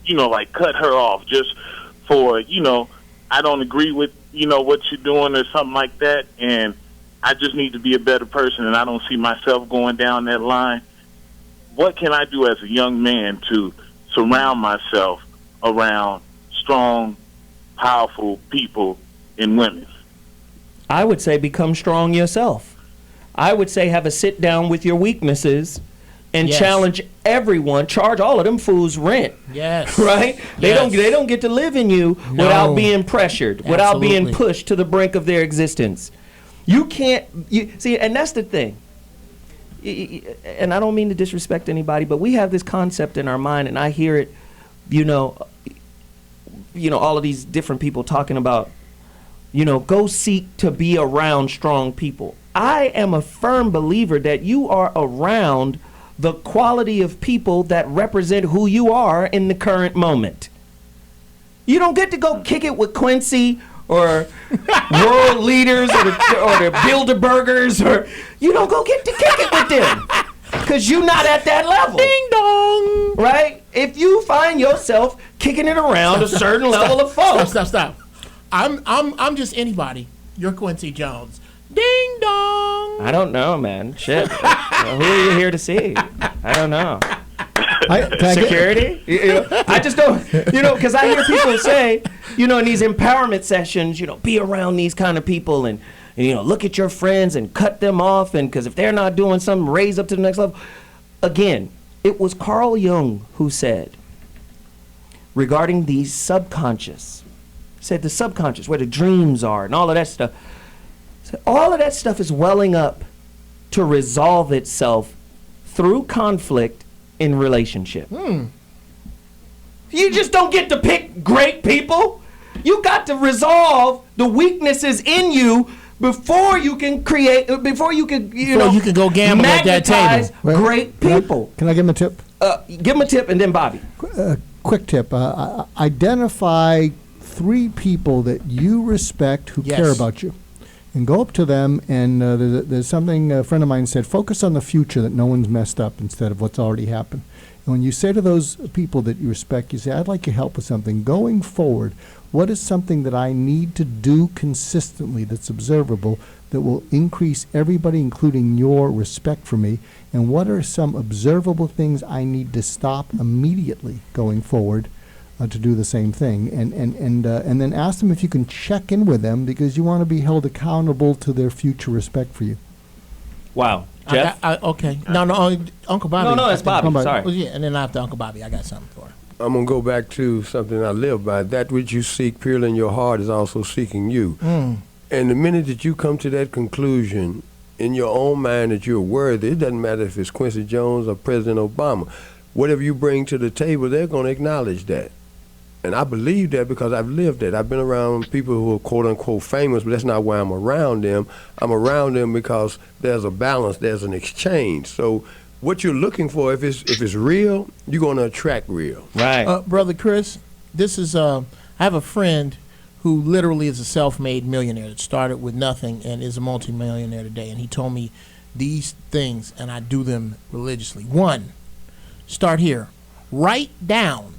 like cut her off just for, I don't agree with, what you're doing or something like that, and I just need to be a better person and I don't see myself going down that line? What can I do as a young man to surround myself around strong, powerful people and women? I would say become strong yourself. I would say have a sit down with your weaknesses and challenge everyone, charge all of them fools rent. Yes. Right? They don't get to live in you without being pressured, without being pushed to the brink of their existence. You can't see, and that's the thing. And I don't mean to disrespect anybody, but we have this concept in our mind, and I hear it, all of these different people talking about, go seek to be around strong people. I am a firm believer that you are around the quality of people that represent who you are in the current moment. You don't get to go kick it with Quincy or world leaders or the Bilderbergers, or you don't go get to kick it with them because you're not at that level. Ding dong. Right? If you find yourself kicking it around a certain level of folks. Stop. I'm just anybody. You're Quincy Jones. Ding dong. I don't know, man. Shit. Who are you here to see? I don't know. Security? I just don't, because I hear people say, in these empowerment sessions, be around these kind of people and look at your friends and cut them off, and because if they're not doing something, raise up to the next level. Again, it was Carl Jung who said, regarding the subconscious, said the subconscious, where the dreams are and all of that stuff, all of that stuff is welling up to resolve itself through conflict in relationship. You just don't get to pick great people. You got to resolve the weaknesses in you before you can create, before you can, you can go gamble at that table. Great people. Can I give him a tip? Give him a tip, and then Bobby. Quick tip. Identify 3 people that you respect who care about you. And go up to them, and there's something a friend of mine said, focus on the future, that no one's messed up instead of what's already happened. And when you say to those people that you respect, you say, I'd like your help with something. Going forward, what is something that I need to do consistently that's observable that will increase everybody, including your respect for me? And what are some observable things I need to stop immediately going forward to do the same thing? And then ask them if you can check in with them, because you want to be held accountable to their future respect for you. Wow. Geoff? Okay. No, Uncle Bobby. No, it's Bobby. Sorry. Well, yeah, and then after Uncle Bobby, I got something for him. I'm going to go back to something I live by. That which you seek purely in your heart is also seeking you. And the minute that you come to that conclusion in your own mind that you're worthy, it doesn't matter if it's Quincy Jones or President Obama. Whatever you bring to the table, they're going to acknowledge that. And I believe that because I've lived that. I've been around people who are quote-unquote famous, but that's not why I'm around them. I'm around them because there's a balance, there's an exchange. So what you're looking for, if it's real, you're going to attract real. Right. Brother Chris, this is I have a friend who literally is a self-made millionaire that started with nothing and is a multimillionaire today. And he told me these things, and I do them religiously. 1, start here. Write down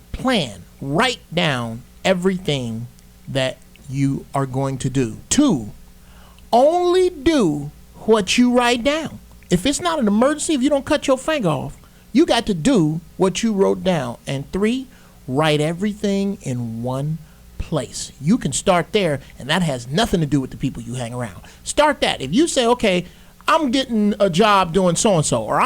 everything that you are going to do. 2, only do what you write down. If it's not an emergency, if you don't cut your finger off, you got to do what you wrote down. And 3, write everything in one place. You can start there, and that has nothing to do with the people you hang around. Start that. If you say, okay, I'm getting a job doing so-and-so, or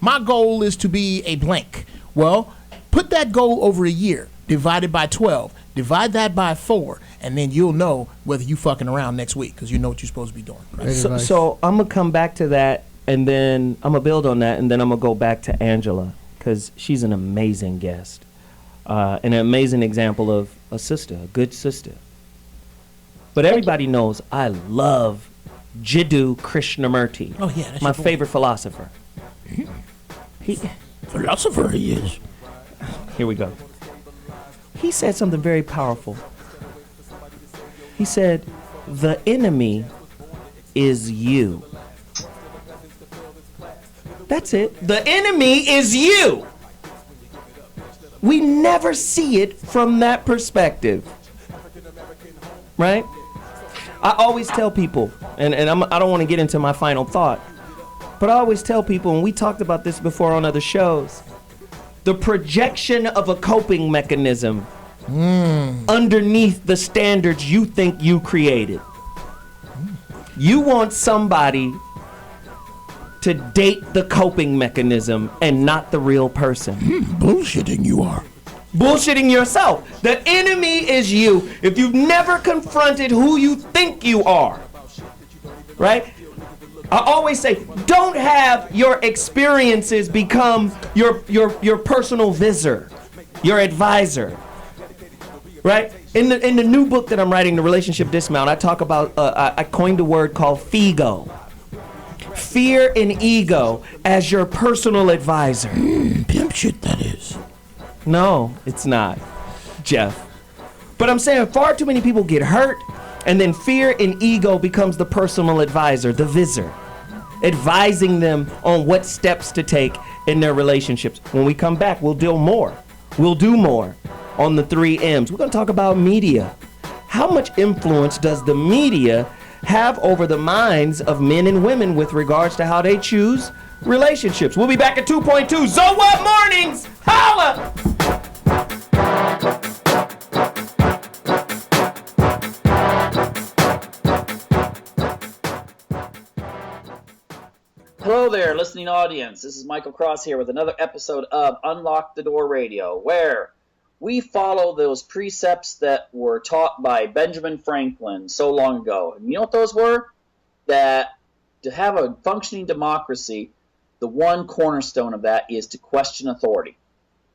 my goal is to be a blank. Well, put that goal over a year, divide it by 12, divide that by 4, and then you'll know whether you fucking around next week, because you know what you're supposed to be doing. Right? So I'm going to come back to that, and then I'm going to build on that, and then I'm going to go back to Angela, because she's an amazing guest, and an amazing example of a sister, a good sister. But everybody knows I love Jiddu Krishnamurti. Oh, yeah. That's my favorite philosopher. Philosopher he is. Here we go. He said something very powerful. He said, the enemy is you. That's it. The enemy is you. We never see it from that perspective. Right? I always tell people, and I don't want to get into my final thought, but I always tell people, and we talked about this before on other shows, the projection of a coping mechanism underneath the standards you think you created. You want somebody to date the coping mechanism and not the real person. Bullshitting you are. Bullshitting yourself. The enemy is you if you've never confronted who you think you are. Right? I always say, don't have your experiences become your personal visor, your advisor. Right? In the new book that I'm writing, The Relationship Dismount, I talk about, I coined a word called FEGO. Fear and ego as your personal advisor. Pimp shit, that is. No, it's not, Geoff. But I'm saying far too many people get hurt, and then fear and ego becomes the personal advisor, the visor, advising them on what steps to take in their relationships. When we come back, we'll do more. We'll do more on the 3 M's. We're going to talk about media. How much influence does the media have over the minds of men and women with regards to how they choose relationships? We'll be back at 2.2 So What Mornings. Holla! Hello there, listening audience. This is Michael Cross here with another episode of Unlock the Door Radio, where we follow those precepts that were taught by Benjamin Franklin so long ago. And you know what those were? That to have a functioning democracy, the one cornerstone of that is to question authority.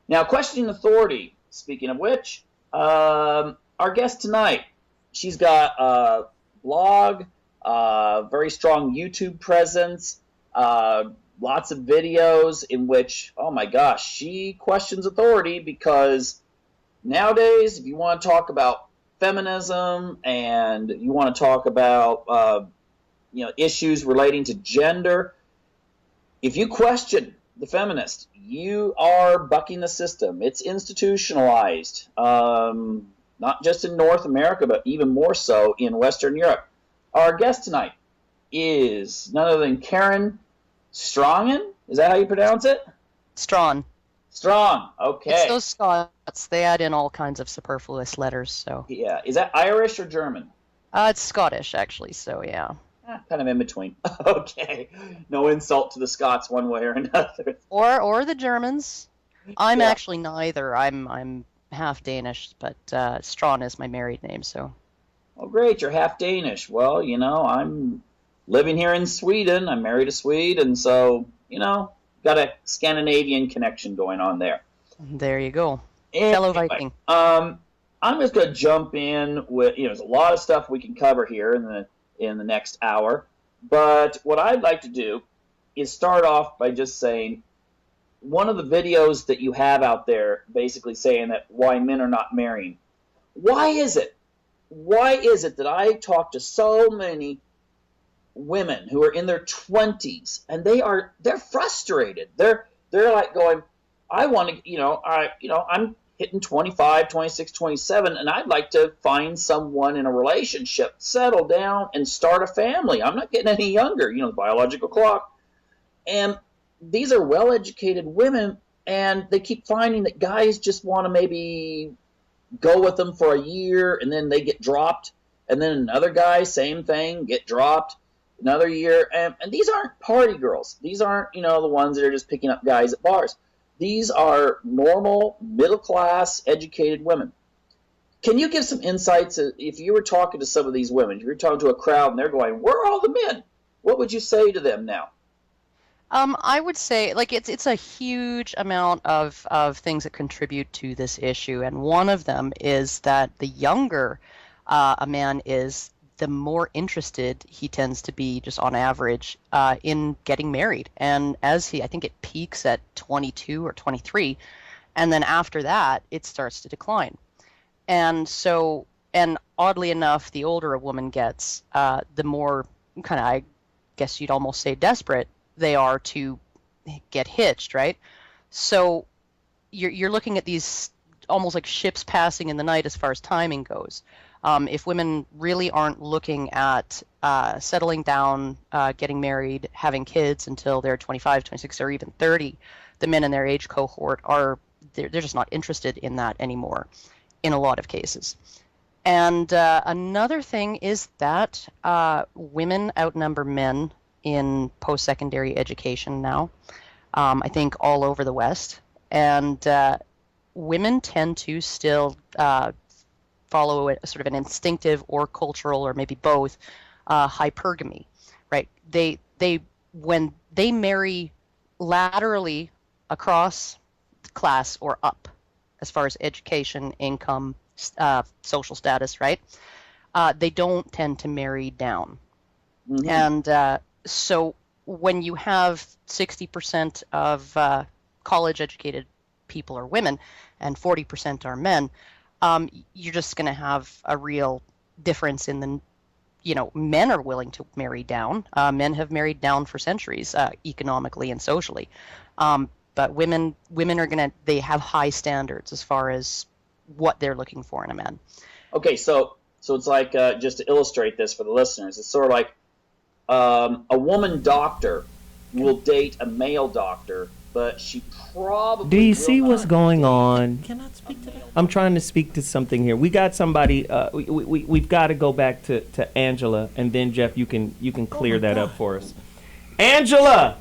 Now, questioning authority, speaking of which, our guest tonight, she's got a blog, very strong YouTube presence, lots of videos in which, oh my gosh, she questions authority, because nowadays, if you want to talk about feminism and you want to talk about issues relating to gender, if you question the feminist, you are bucking the system. It's institutionalized, not just in North America, but even more so in Western Europe. Our guest tonight is none other than Karen Strongen. Is that how you pronounce it? Strong. Strong. Okay. It's those Scots. They add in all kinds of superfluous letters. So. Yeah. Is that Irish or German? It's Scottish, actually. So yeah. Kind of in between. Okay. No insult to the Scots one way or another. Or the Germans. I'm actually neither. I'm half Danish, but Strawn is my married name. So. Oh, great. You're half Danish. Well, I'm living here in Sweden. I'm married a Swede, and so, got a Scandinavian connection going on there. There you go. Anyway, fellow Viking. I'm just going to jump in with, there's a lot of stuff we can cover here in the next hour. But what I'd like to do is start off by just saying, one of the videos that you have out there basically saying that why men are not marrying. Why is it? Why is it that I talk to so many women who are in their 20s and they're frustrated. They're like going, I want to, I'm hitting 25, 26, 27, and I'd like to find someone in a relationship, settle down, and start a family. I'm not getting any younger, the biological clock. And these are well-educated women, and they keep finding that guys just want to maybe go with them for a year, and then they get dropped. And then another guy, same thing, get dropped. Another year. And these aren't party girls. These aren't, the ones that are just picking up guys at bars. These are normal, middle-class, educated women. Can you give some insights? If you were talking to some of these women, if you were talking to a crowd and they're going, where are all the men? What would you say to them now? I would say, it's a huge amount of things that contribute to this issue, and one of them is that the younger a man is, the more interested he tends to be, just on average, in getting married. And I think it peaks at 22 or 23, and then after that, it starts to decline. And so, and oddly enough, the older a woman gets, the more I guess you'd almost say desperate they are to get hitched, right? So you're looking at these almost like ships passing in the night as far as timing goes. If women really aren't looking at settling down, getting married, having kids until they're 25, 26, or even 30, the men in their age cohort they're just not interested in that anymore in a lot of cases. And another thing is that women outnumber men in post-secondary education now, I think all over the West. And women tend to still follow a sort of an instinctive or cultural, or maybe both, hypergamy, right? When they marry laterally across class or up, as far as education, income, social status, right? They don't tend to marry down. Mm-hmm. And so when you have 60% of college-educated people are women and 40% are men, you're just going to have a real difference in the, men are willing to marry down. Men have married down for centuries, economically and socially. But women are they have high standards as far as what they're looking for in a man. Okay, so it's like, just to illustrate this for the listeners, it's sort of like a woman doctor will date a male doctor, but she probably Do you see what's going on? Cannot speak to that. I'm trying to speak to something here. We got somebody. We've got to go back to Angela, and then Geoff, you can clear that up for us. Angela.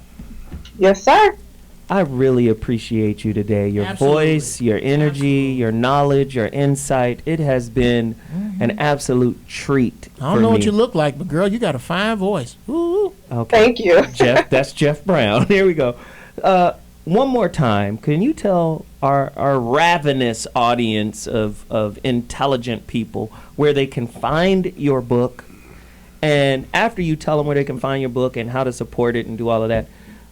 Yes, sir. I really appreciate you today. Your Absolutely. voice, your energy, your knowledge, your insight. It has been an absolute treat. I don't know what you look like, but girl, you got a fine voice. Ooh. Okay. Thank you. Geoff, that's Geoff Brown. Here we go. One more time, can you tell our ravenous audience of intelligent people where they can find your book? And after you tell them where they can find your book and how to support it and do all of that,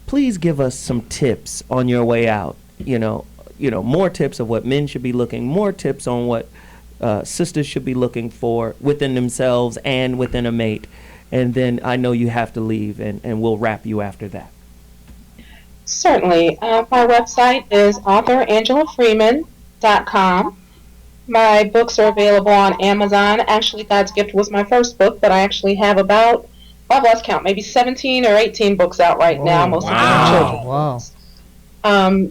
please give us some tips on your way out. More tips of what men should be looking, more tips on what sisters should be looking for within themselves and within a mate. And then I know you have to leave, and we'll wrap you after that. Certainly. My website is authorangela.freeman.com. My books are available on Amazon. Actually, God's Gift was my first book, but I actually have about, I've lost count, maybe 17 or 18 books out right now, most of them are children. Wow.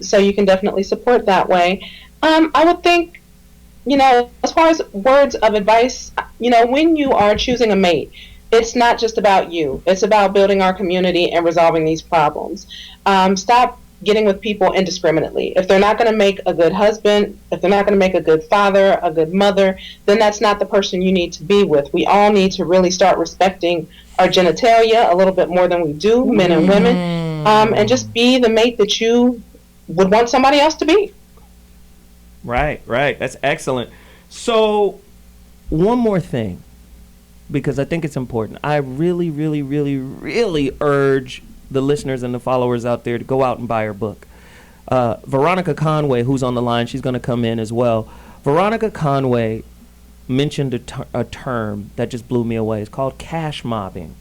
So you can definitely support that way. I would think, as far as words of advice, when you are choosing a mate, it's not just about you. It's about building our community and resolving these problems. Stop getting with people indiscriminately. If they're not going to make a good husband, if they're not going to make a good father, a good mother, then that's not the person you need to be with. We all need to really start respecting our genitalia a little bit more than we do, men and women, and just be the mate that you would want somebody else to be. Right. That's excellent. So, one more thing, because I think it's important. I really, really, really, really urge the listeners and the followers out there to go out and buy her book. Veronica Conway, who's on the line, she's going to come in as well. Veronica Conway mentioned a term that just blew me away. It's called cash mobbing.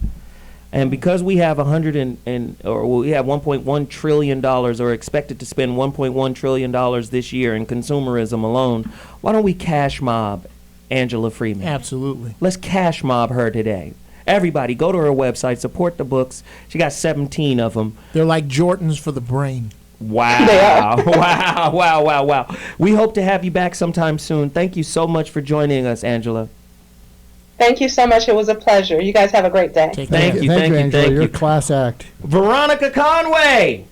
And because we have we have $1.1 trillion, or expected to spend $1.1 trillion this year in consumerism alone, why don't we cash mob Angela Freeman? Absolutely. Let's cash mob her today. Everybody, go to her website, support the books. She got 17 of them. They're like Jordans for the brain. Wow. Wow. We hope to have you back sometime soon. Thank you so much for joining us, Angela. Thank you so much. It was a pleasure. You guys have a great day. Thank you, Angela. You're a class act. Veronica Conway.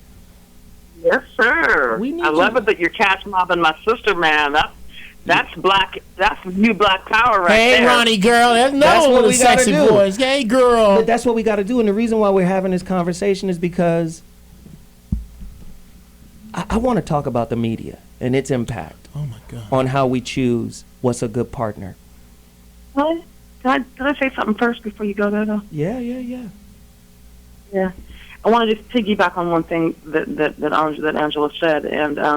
Yes, sir. I love it that you're cash mobbing my sister, man. That's black. That's new black power right there. Hey, Ronnie, girl. That's what one of we the sexy gotta do. boys. Hey, girl. But that's what we got to do. And the reason why we're having this conversation is because I want to talk about the media and its impact on how we choose what's a good partner. What? Can I say something first before you go there, though? Yeah. Yeah. I want to just piggyback on one thing that Angela said, and I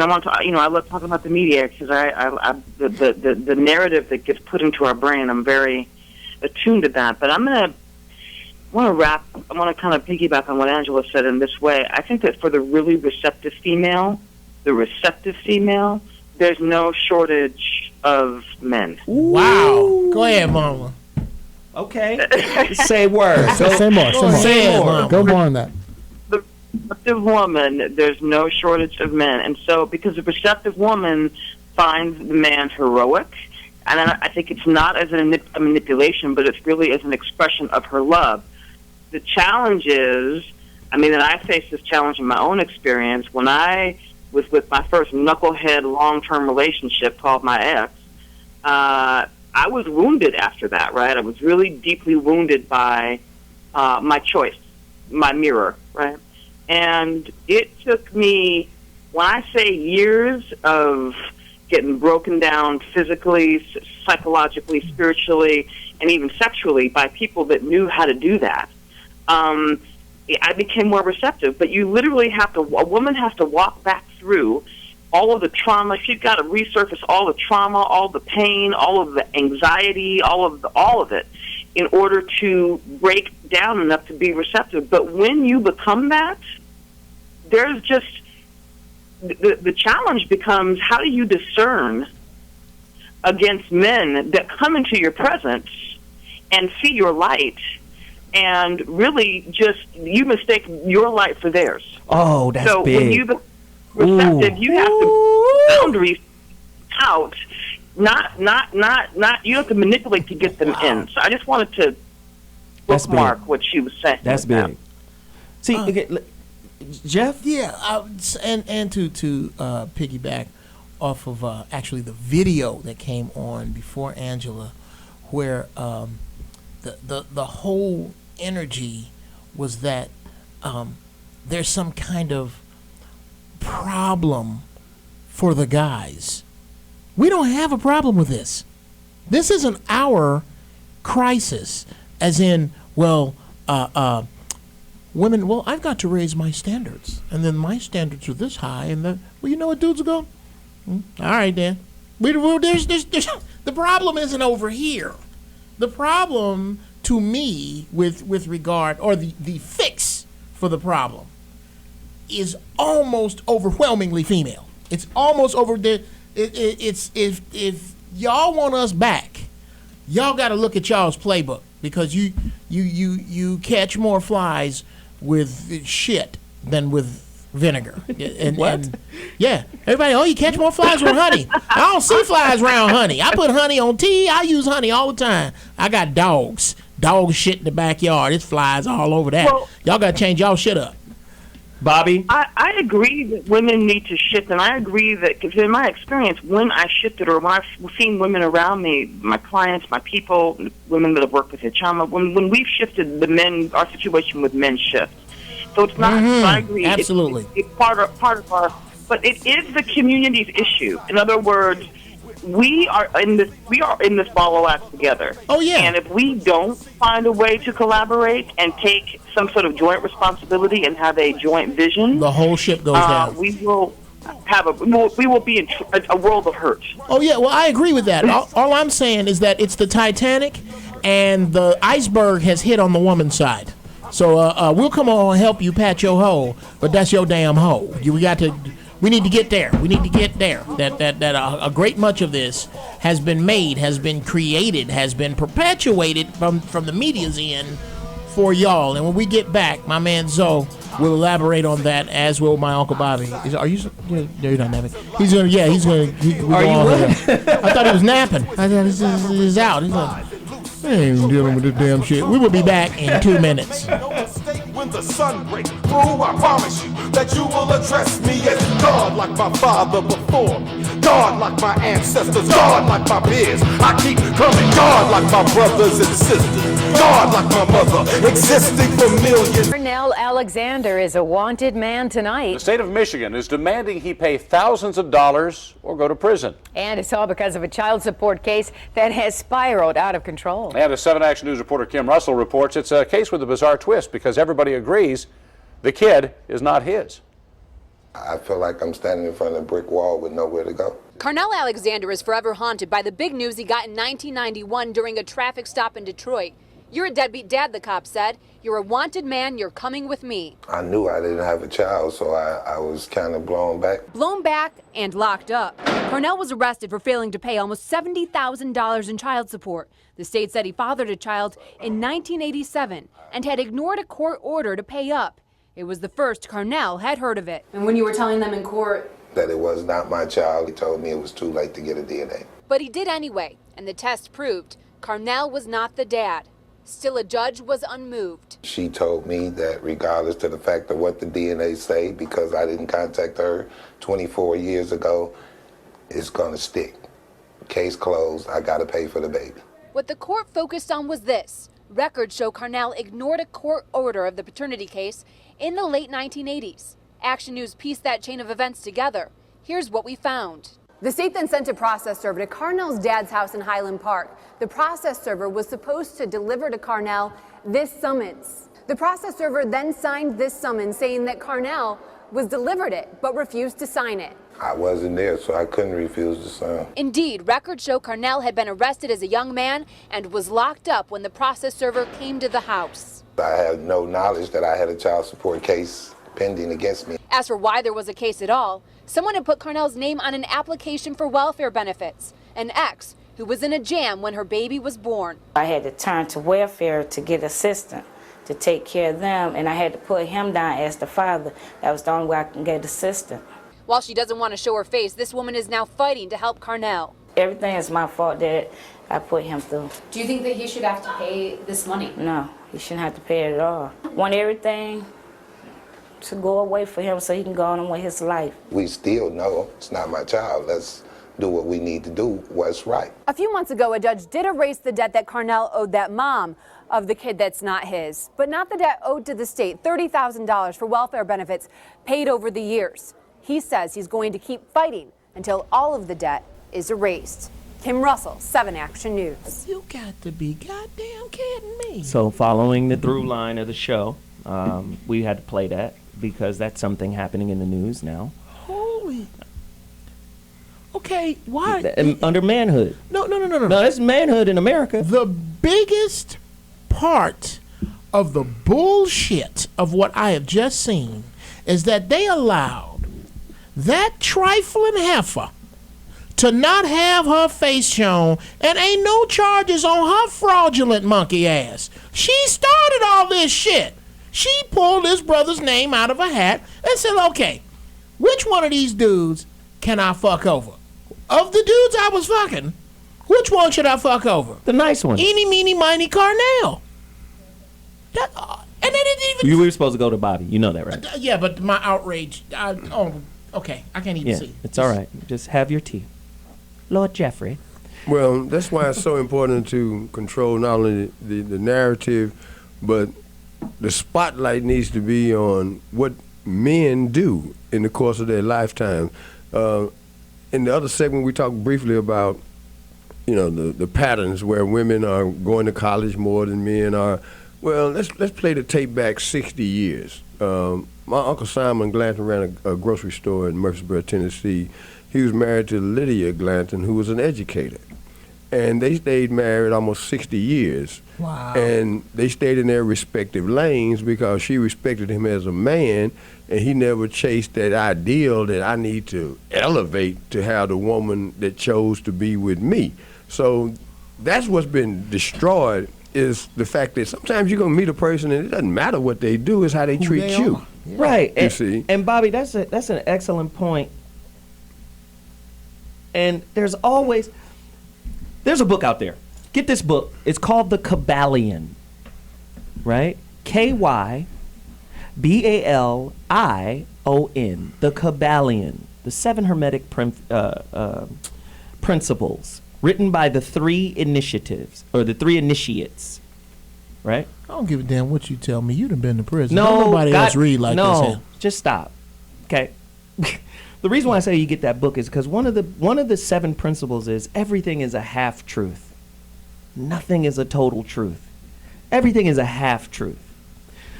want to, I love talking about the media because the narrative that gets put into our brain, I'm very attuned to that. But I want to kind of piggyback on what Angela said in this way. I think that for the really receptive female, there's no shortage of men. Wow. Go ahead, Mama. Okay. Say words. Say more. Go more on that. The receptive woman, there's no shortage of men. And so, because the receptive woman finds the man heroic, and I think it's not as a manipulation, but it's really as an expression of her love. The challenge is, and I faced this challenge in my own experience when I was with my first knucklehead long-term relationship called my ex. I was wounded after that, right? I was really deeply wounded by my choice, my mirror, right? And it took me, when I say years of getting broken down physically, psychologically, spiritually, and even sexually by people that knew how to do that, I became more receptive. But you literally a woman has to walk back through all of the trauma. She's got to resurface all the trauma, all the pain, all of the anxiety, all of it, in order to break down enough to be receptive. But when you become that, there's just the challenge becomes, how do you discern against men that come into your presence and see your light and really just you mistake your light for theirs? Oh, that's so big. When you receptive, you have to boundaries out, not you have to manipulate to get them in. So I just wanted to bookmark what she was saying. That's big. See, Geoff? Yeah, and to piggyback off of actually the video that came on before Angela, where the whole energy was that there's some kind of problem for the guys. We don't have a problem with this. This isn't our crisis, as in, well, women, well, I've got to raise my standards, and then my standards are this high, and then, well, you know what dudes are going? All right, then. There's, the problem isn't over here. The problem, to me, with regard, or the fix for the problem, is almost overwhelmingly female. It's almost over there. It's if y'all want us back, y'all got to look at y'all's playbook, because you catch more flies with shit than with vinegar. And, what? And, yeah, everybody. Oh, you catch more flies with honey. I don't see flies around honey. I put honey on tea. I use honey all the time. I got dogs. Dog shit in the backyard. It's flies all over that. Well, y'all got to change y'all shit up. Bobby? I agree that women need to shift, and I agree that, because in my experience, when I shifted, or when I've seen women around me, my clients, my people, women that have worked with Hichama, when we've shifted, the men, our situation with men shifts. So it's not, so I agree. Absolutely. It's part of our, but it is the community's issue. In other words, we are in this ball of wax together. Oh, yeah. And if we don't find a way to collaborate and take some sort of joint responsibility and have a joint vision, the whole ship goes down. We will be in a world of hurt. Oh, yeah, well, I agree with that. All I'm saying is that it's the Titanic, and the iceberg has hit on the woman's side. So we'll come on and help you pat your hoe, but that's your damn hoe. We need to get there. We need to get there. That a great much of this has been made, has been created, has been perpetuated from the media's end for y'all. And when we get back, my man Zoe will elaborate on that, as will my Uncle Bobby. Are you? No, you're not napping. He's gonna. Yeah, he's gonna. Are you? I thought he was napping. I thought he's out. He's like, I ain't dealing with this damn shit. We will be back in 2 minutes. When the sun breaks through, I promise you that you will address me as God, like my father before me, God like my ancestors, God like my peers. I keep coming, God like my brothers and sisters, God like my mother, existing for millions. Cornell Alexander is a wanted man tonight. The state of Michigan is demanding he pay thousands of dollars or go to prison. And it's all because of a child support case that has spiraled out of control. And as 7 Action News reporter Kim Russell reports, it's a case with a bizarre twist, because everybody agrees the kid is not his. I feel like I'm standing in front of a brick wall with nowhere to go. Cornell Alexander is forever haunted by the big news he got in 1991 during a traffic stop in Detroit. You're a deadbeat dad, the cop said. You're a wanted man. You're coming with me. I knew I didn't have a child, so I was kind of blown back. Blown back and locked up. Cornell was arrested for failing to pay almost $70,000 in child support. The state said he fathered a child in 1987 and had ignored a court order to pay up. It was the first Cornell had heard of it. And when you were telling them in court that it was not my child, he told me it was too late to get a DNA. But he did anyway, and the test proved Cornell was not the dad. Still, a judge was unmoved. She told me that regardless to the fact of what the DNA say, because I didn't contact her 24 years ago, it's gonna stick. Case closed, I gotta pay for the baby. What the court focused on was this. Records show Cornell ignored a court order of the paternity case in the late 1980s. Action News pieced that chain of events together. Here's what we found. The state then sent a process server to Cornell's dad's house in Highland Park. The process server was supposed to deliver to Cornell this summons. The process server then signed this summons saying that Cornell was delivered it, but refused to sign it. I wasn't there, so I couldn't refuse to sign. Indeed, records show Cornell had been arrested as a young man and was locked up when the process server came to the house. I had no knowledge that I had a child support case pending against me. As for why there was a case at all, someone had put Cornell's name on an application for welfare benefits, an ex who was in a jam when her baby was born. I had to turn to welfare to get assistance to take care of them, and I had to put him down as the father. That was the only way I can get assistance. While she doesn't want to show her face, this woman is now fighting to help Cornell. Everything is my fault that I put him through. Do you think that he should have to pay this money? No, he shouldn't have to pay it at all. I want everything to go away for him so he can go on with his life. We still know it's not my child. That's do what we need to do, what's right. A few months ago, a judge did erase the debt that Carnell owed that mom of the kid that's not his, but not the debt owed to the state, $30,000 for welfare benefits paid over the years. He says he's going to keep fighting until all of the debt is erased. Kim Russell, 7 Action News. You got to be goddamn kidding me. So following the through line of the show, we had to play that because that's something happening in the news now. Holy. Okay, why? Under manhood. No. No, it's manhood in America. The biggest part of the bullshit of what I have just seen is that they allowed that trifling heifer to not have her face shown, and ain't no charges on her fraudulent monkey ass. She started all this shit. She pulled this brother's name out of a hat and said, okay, which one of these dudes can I fuck over? Of the dudes I was fucking, which one should I fuck over? The nice one. Eeny, meeny, miny, Carnell. And they didn't even... You were supposed to go to Bobby. You know that, right? Yeah, but my outrage... okay, I can't even see. It's all right. Just have your tea. Lord Jeffrey. Well, that's why it's so important to control not only the narrative, but the spotlight needs to be on what men do in the course of their lifetime. In the other segment, we talked briefly about, the patterns where women are going to college more than men are. Well, let's play the tape back 60 years. My Uncle Simon Glanton ran a grocery store in Murfreesboro, Tennessee. He was married to Lydia Glanton, who was an educator. And they stayed married almost 60 years. Wow. And they stayed in their respective lanes because she respected him as a man, and he never chased that ideal that I need to elevate to have the woman that chose to be with me. So that's what's been destroyed, is the fact that sometimes you're going to meet a person and it doesn't matter what they do, it's how they treat you. Yeah. Right. You see? And Bobby, that's an excellent point. And there's a book out there. Get this book. It's called The Kabbalion, right? Kyballion, The Kabbalion, the 7 Hermetic principles, written by the 3 initiatives, or the 3 initiates, right? I don't give a damn what you tell me. You done been to prison. No, Don't nobody else read like this. No, just stop. Okay. The reason why I say you get that book is because one of the 7 principles is everything is a half truth. Nothing is a total truth. Everything is a half truth.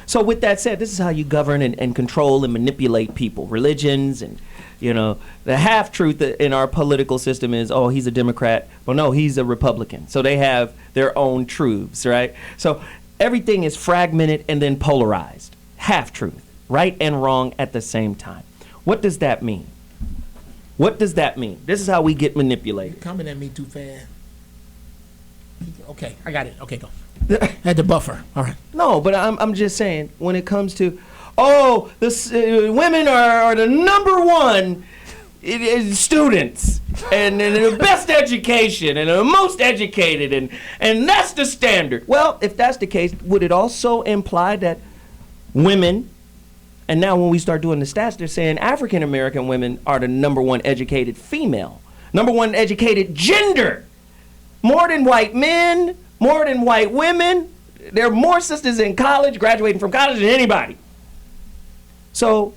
So with that said, this is how you govern and control and manipulate people, religions, and the half truth in our political system is, oh, he's a Democrat. Well, no, he's a Republican. So they have their own truths, right? So everything is fragmented and then polarized. Half truth, right and wrong at the same time. What does that mean? What does that mean? This is how we get manipulated. You're coming at me too fast. Okay, I got it. Okay, go. Had to buffer. All right. No, but I'm just saying, when it comes to, women are the number one students and the best education and the most educated and that's the standard. Well, if that's the case, would it also imply that women, and now when we start doing the stats, they're saying African American women are the number one educated female, number one educated gender, more than white men, more than white women. There are more sisters in college, graduating from college, than anybody. So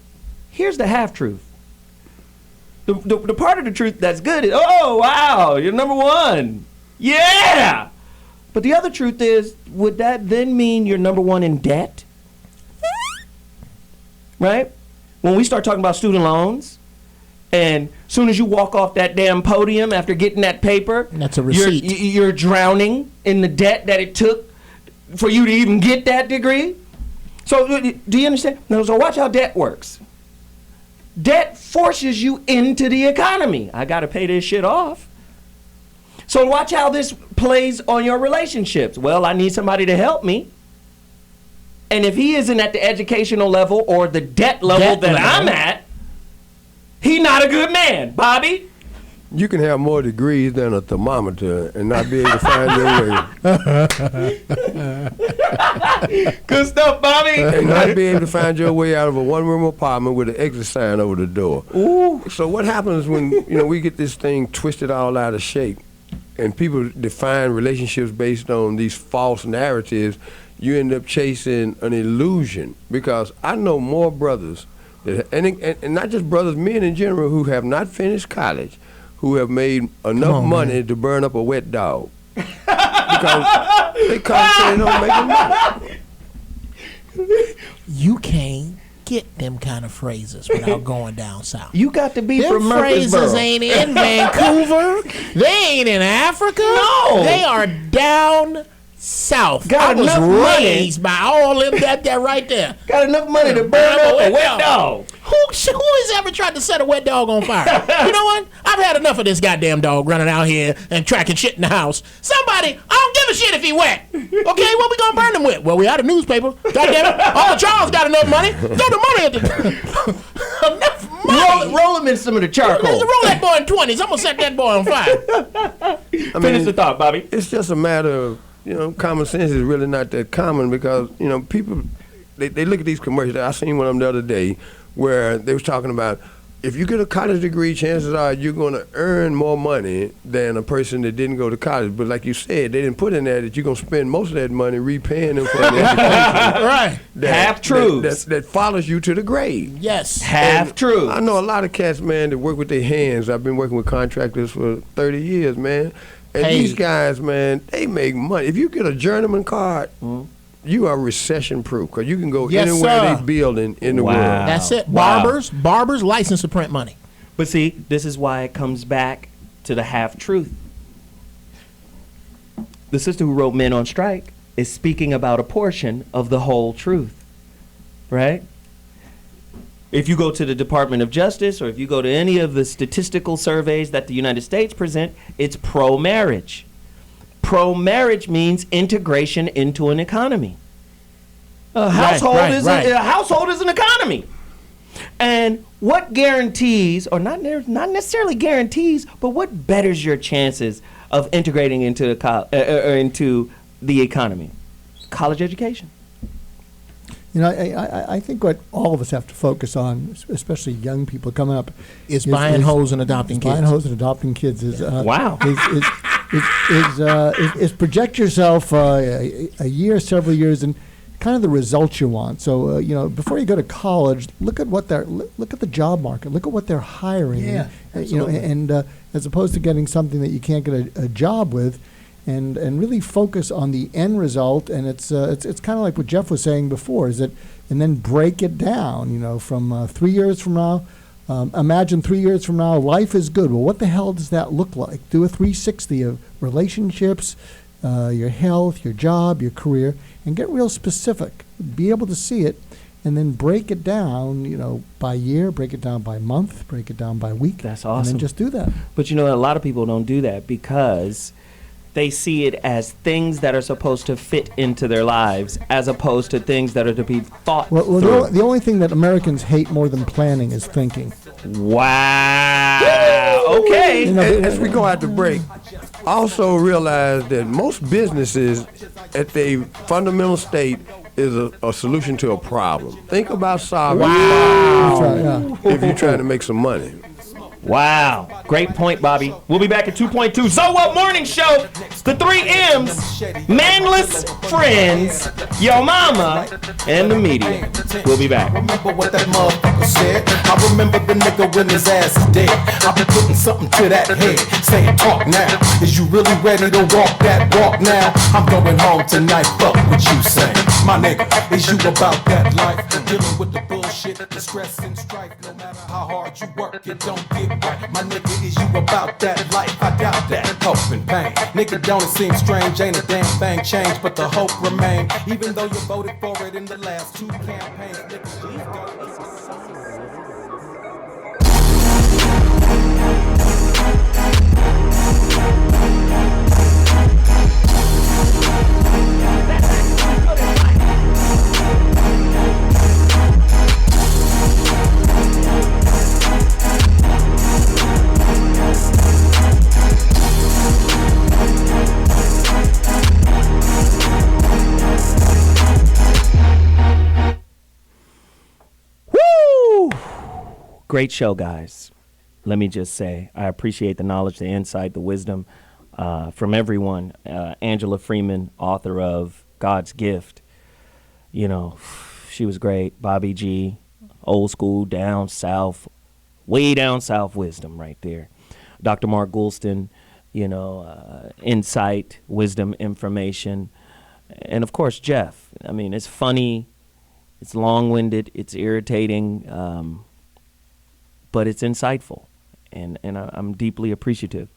here's the half truth. The part of the truth that's good is, oh, wow, you're number one. Yeah. But the other truth is, would that then mean you're number one in debt? Right? When we start talking about student loans, and as soon as you walk off that damn podium after getting that paper, that's a receipt. You're drowning in the debt that it took for you to even get that degree. So do you understand? No, so watch how debt works. Debt forces you into the economy. I got to pay this shit off. So watch how this plays on your relationships. Well, I need somebody to help me. And if he isn't at the educational level or the debt level I'm at, he's not a good man. Bobby? You can have more degrees than a thermometer and not be able to find your way. Good stuff, Bobby. And not be able to find your way out of a one-room apartment with an exit sign over the door. Ooh. So what happens when we get this thing twisted all out of shape, and people define relationships based on these false narratives? You end up chasing an illusion, because I know more brothers, and not just brothers, men in general, who have not finished college, who have made enough money to burn up a wet dog. Because they concentrate on making money. You can't get them kind of phrases without going down south. You got to be them from phrases Murfreesboro. ain't in Vancouver. They ain't in Africa. No. They are down south. Got I was enough money. raised by all of that right there. Got enough money to burn up a wet dog. Who has ever tried to set a wet dog on fire? You know what? I've had enough of this goddamn dog running out here and tracking shit in the house. Somebody, I don't give a shit if he wet. Okay, what we gonna burn him with? Well, we had a newspaper. Goddamn it. Uncle Charles got enough money. Throw the money at the enough money. Roll him in some of the charcoal. Roll that boy in 20s. I'm gonna set that boy on fire. Finish the thought, Bobby. It's just a matter of, common sense is really not that common, because, people, they look at these commercials. I seen one of them the other day where they was talking about, if you get a college degree, chances are you're going to earn more money than a person that didn't go to college. But like you said, they didn't put in there that you're going to spend most of that money repaying them for the education. Right. Half-truths. That follows you to the grave. Yes. Half-truths. I know a lot of cats, man, that work with their hands. I've been working with contractors for 30 years, man. And these guys, man, they make money. If you get a journeyman card, you are recession-proof, because you can go anywhere they building in the world. That's it. Wow. Barbers license to print money. But see, this is why it comes back to the half-truth. The sister who wrote Men on Strike is speaking about a portion of the whole truth, right? If you go to the Department of Justice, or if you go to any of the statistical surveys that the United States present, it's pro-marriage. Pro-marriage means integration into an economy. A household is an economy. And what guarantees, or not necessarily guarantees, but what betters your chances of integrating into the economy? College education. I think what all of us have to focus on, especially young people coming up, is buying hoes and adopting kids. Buying hoes and adopting kids is wow. Is project yourself a year, several years, and kind of the results you want. So before you go to college, look at the job market. Look at what they're hiring. Yeah, and as opposed to getting something that you can't get a job with. And really focus on the end result, and it's kind of like what Geoff was saying before, and then break it down. From 3 years from now, imagine 3 years from now, life is good. Well, what the hell does that look like? Do a 360 of relationships, your health, your job, your career, and get real specific. Be able to see it, and then break it down. By year, break it down by month, break it down by week. That's awesome. And then just do that. But a lot of people don't do that because they see it as things that are supposed to fit into their lives, as opposed to things that are to be thought through. The only thing that Americans hate more than planning is thinking. Wow. Okay. As we go out to break, also realize that most businesses at their fundamental state is a solution to a problem. Think about solving problems if you're trying to make some money. Wow. Great point, Bobby. We'll be back at 2.2. So What Morning Show. The 3 M's. Manless Friends, Yo Mama, and the media. We'll be back. Remember what that motherfucker said? I remember the nigga when his ass is dead. I been putting something to that head, saying talk now. Is you really ready to walk that walk now? I'm going home tonight, fuck what you say. My nigga, is you about that life? Dealing with the bullshit, the stress and strife. No matter how hard you work, it don't get right. My nigga, is you about that life? I doubt that. Hope and pain. Nigga, don't it seem strange? Ain't a damn thing changed, but the hope remain. Even though you voted for it in the last 2 campaigns, nigga, please don't listen. Great show, guys. Let me just say, I appreciate the knowledge, the insight, the wisdom from everyone. Angela Freeman, author of God's Gift. You know, she was great. Bobby G, old school, down south, way down south wisdom right there. Dr. Mark Goulston, you know, insight, wisdom, information. And of course, Geoff. I mean, it's funny, it's long-winded, it's irritating, but it's insightful. And I'm deeply appreciative.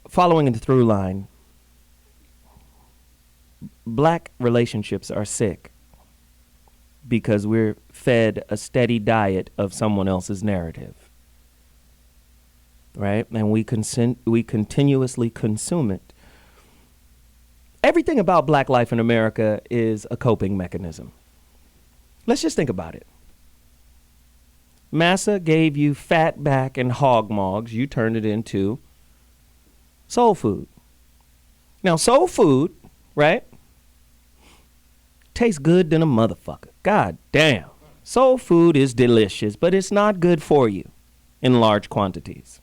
Following the through line, black relationships are sick because we're fed a steady diet of someone else's narrative, right? And we continuously consume it. Everything about black life in America is a coping mechanism. Let's just think about it. Massa gave you fat back and hog mogs. You turned it into soul food. Now, soul food, right, tastes good than a motherfucker. God damn. Soul food is delicious, but it's not good for you in large quantities.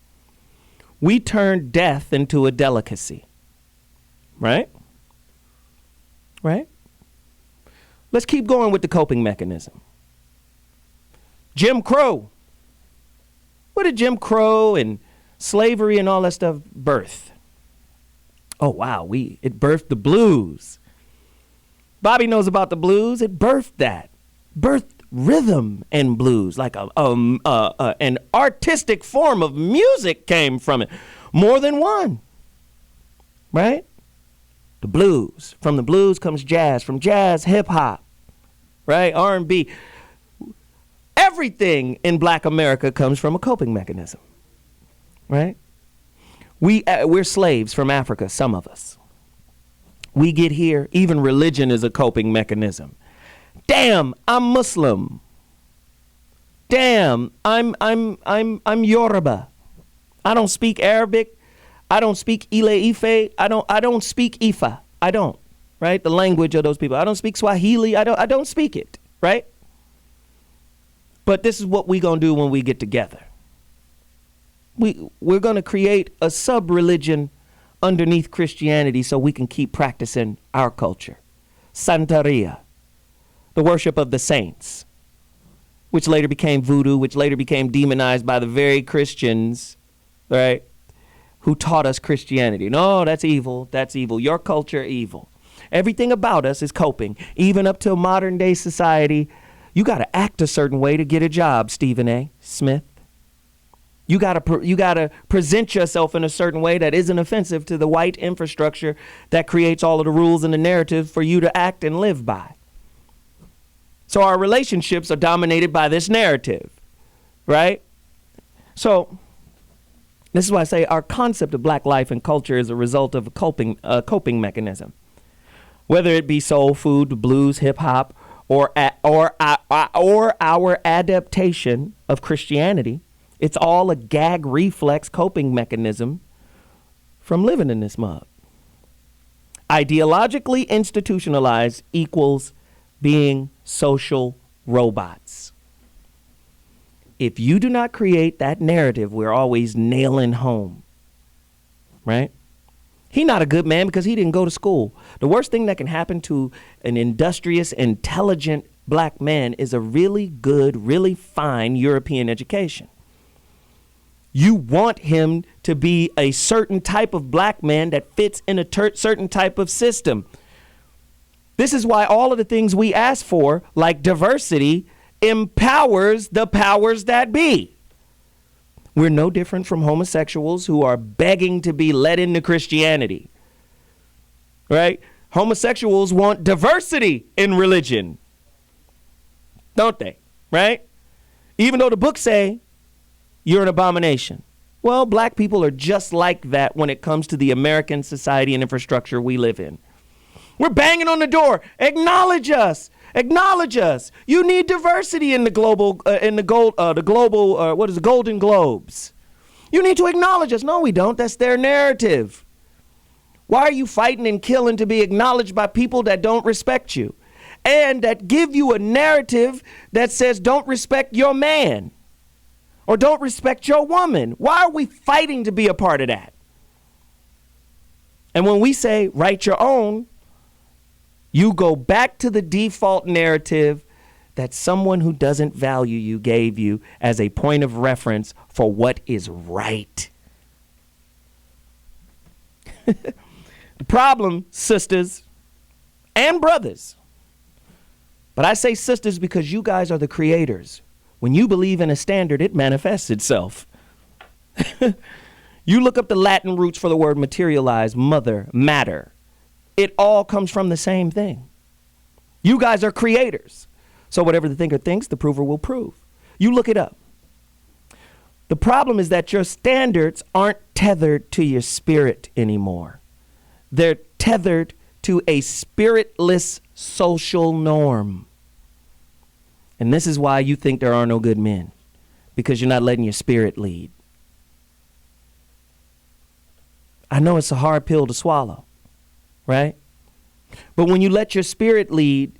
We turned death into a delicacy, right? Right? Let's keep going with the coping mechanism. Jim Crow. What did Jim Crow and slavery and all that stuff birth? Oh, wow. It birthed the blues. Bobby knows about the blues. It birthed that. Birthed rhythm and blues. Like an artistic form of music came from it. More than one. Right? The blues. From the blues comes jazz. From jazz, hip hop. Right? R&B. Everything in black America comes from a coping mechanism, right? We're slaves from Africa, some of us. We get here, even religion is a coping mechanism. Damn, I'm Muslim. Damn, I'm Yoruba. I don't speak Arabic. I don't speak Ile Ife. I don't speak Ifa. I don't, right? The language of those people. I don't speak Swahili. I don't speak it, right? But this is what we're going to do when we get together. We're going to create a sub-religion underneath Christianity so we can keep practicing our culture. Santeria, the worship of the saints, which later became voodoo, which later became demonized by the very Christians, right, who taught us Christianity. No, that's evil. That's evil. Your culture, evil. Everything about us is coping, even up to modern day society. You got to act a certain way to get a job, Stephen A. Smith. You got to present yourself in a certain way that isn't offensive to the white infrastructure that creates all of the rules and the narrative for you to act and live by. So our relationships are dominated by this narrative, right? So this is why I say our concept of black life and culture is a result of a coping mechanism. Whether it be soul food, blues, hip hop, or our adaptation of Christianity, it's all a gag reflex coping mechanism from living in this mug. Ideologically institutionalized equals being social robots. If you do not create that narrative, we're always nailing home, right? He's not a good man because he didn't go to school. The worst thing that can happen to an industrious, intelligent black man is a really good, really fine European education. You want him to be a certain type of black man that fits in a certain type of system. This is why all of the things we ask for, like diversity, empowers the powers that be. We're no different from homosexuals who are begging to be let into Christianity, right? Homosexuals want diversity in religion, don't they, right? Even though the books say you're an abomination. Well, black people are just like that when it comes to the American society and infrastructure we live in. We're banging on the door. Acknowledge us. Acknowledge us. You need diversity in the Golden Globes. You need to acknowledge us. No, we don't. That's their narrative. Why are you fighting and killing to be acknowledged by people that don't respect you? and that give you a narrative that says don't respect your man or don't respect your woman. Why are we fighting to be a part of that? And when we say write your own, you go back to the default narrative that someone who doesn't value you gave you as a point of reference for what is right. The problem, sisters and brothers, but I say sisters because you guys are the creators. When you believe in a standard, it manifests itself. You look up the Latin roots for the word materialize, mother, matter. It all comes from the same thing. You guys are creators. So whatever the thinker thinks, the prover will prove. You look it up. The problem is that your standards aren't tethered to your spirit anymore. They're tethered to a spiritless social norm. And this is why you think there are no good men, because you're not letting your spirit lead. I know it's a hard pill to swallow, right? But when you let your spirit lead,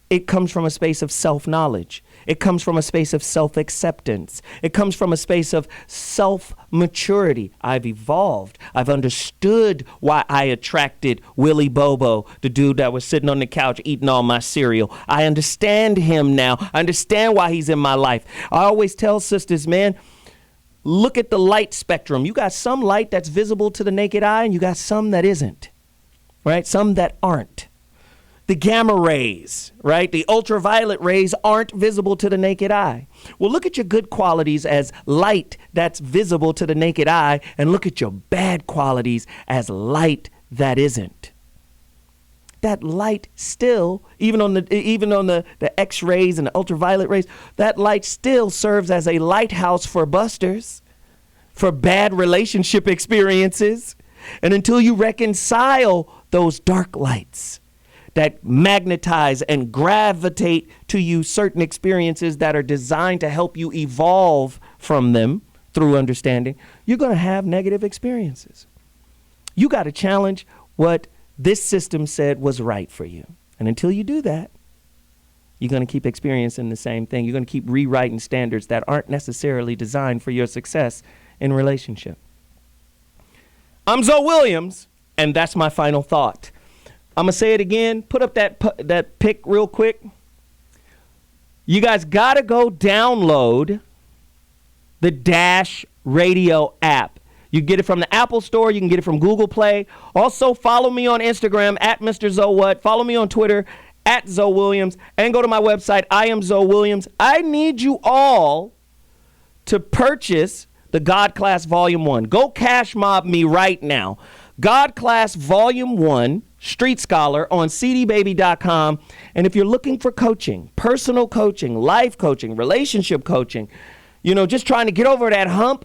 it comes from a space of self-knowledge. It comes from a space of self-acceptance. It comes from a space of self-maturity. I've evolved. I've understood why I attracted Willie Bobo, the dude that was sitting on the couch eating all my cereal. I understand him now. I understand why he's in my life. I always tell sisters, man, look at the light spectrum. You got some light that's visible to the naked eye, and you got some that isn't, right? Some that aren't. The gamma rays, right? The ultraviolet rays aren't visible to the naked eye. Well, look at your good qualities as light that's visible to the naked eye, and look at your bad qualities as light that isn't. That light still, even on the X-rays and the ultraviolet rays, that light still serves as a lighthouse for busters, for bad relationship experiences. And until you reconcile those dark lights that magnetize and gravitate to you certain experiences that are designed to help you evolve from them through understanding, you're going to have negative experiences. You got to challenge what this system said was right for you. And until you do that, you're going to keep experiencing the same thing. You're going to keep rewriting standards that aren't necessarily designed for your success in relationship. I'm Zoe Williams, and that's my final thought. I'm going to say it again. Put up that pic real quick. You guys got to go download the Dash Radio app. You can get it from the Apple Store. You can get it from Google Play. Also, follow me on Instagram at Mr. Zoe What. Follow me on Twitter at Zoe Williams. And go to my website, I am Zoe Williams. I need you all to purchase the God Class Volume 1. Go cash mob me right now. God Class Volume 1, Street Scholar, on cdbaby.com. And if you're looking for coaching, personal coaching, life coaching, relationship coaching, just trying to get over that hump,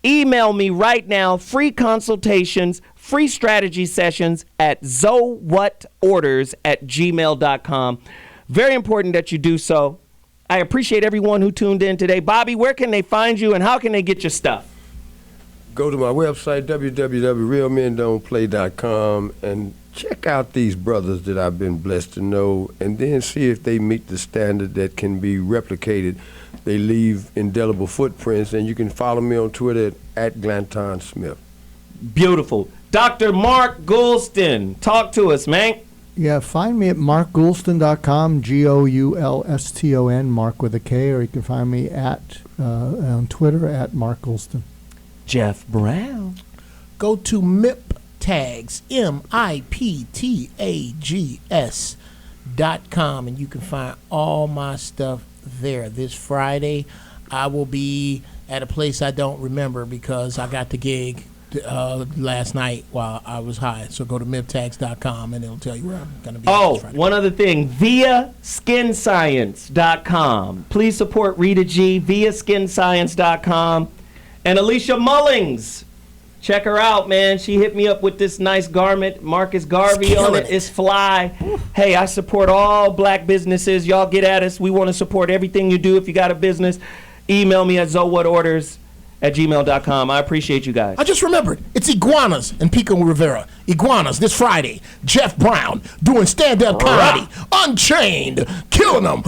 email me right now, free consultations, free strategy sessions at zowhatorders@gmail.com. Very important that you do so. I appreciate everyone who tuned in today. Bobby, where can they find you and how can they get your stuff? Go to my website, www.realmendon'tplay.com, and check out these brothers that I've been blessed to know, and then see if they meet the standard that can be replicated. They leave indelible footprints, and you can follow me on Twitter at Glanton Smith. Beautiful. Dr. Mark Goulston, talk to us, man. Yeah, find me at markgoulston.com, Goulston, Mark with a K, or you can find me on Twitter at Mark Goulston. Jeff Brown. Go to MIPTAGS, MIPTAGS.com, and you can find all my stuff there. This Friday, I will be at a place I don't remember because I got the gig last night while I was high. So go to MIPTAGS.com and it'll tell you where I'm going to be. Oh, one other thing, via skinscience.com. Please support Rita G, via skinscience.com. And Alicia Mullings, check her out, man. She hit me up with this nice garment, Marcus Garvey on it. It's fly. Hey, I support all black businesses. Y'all get at us. We want to support everything you do. If you got a business, email me at zowhatorders iguanas@gmail.com. I appreciate you guys. I just remembered, it's Iguanas and Pico Rivera. Iguanas this Friday. Jeff Brown doing stand-up comedy. Unchained. Killing them.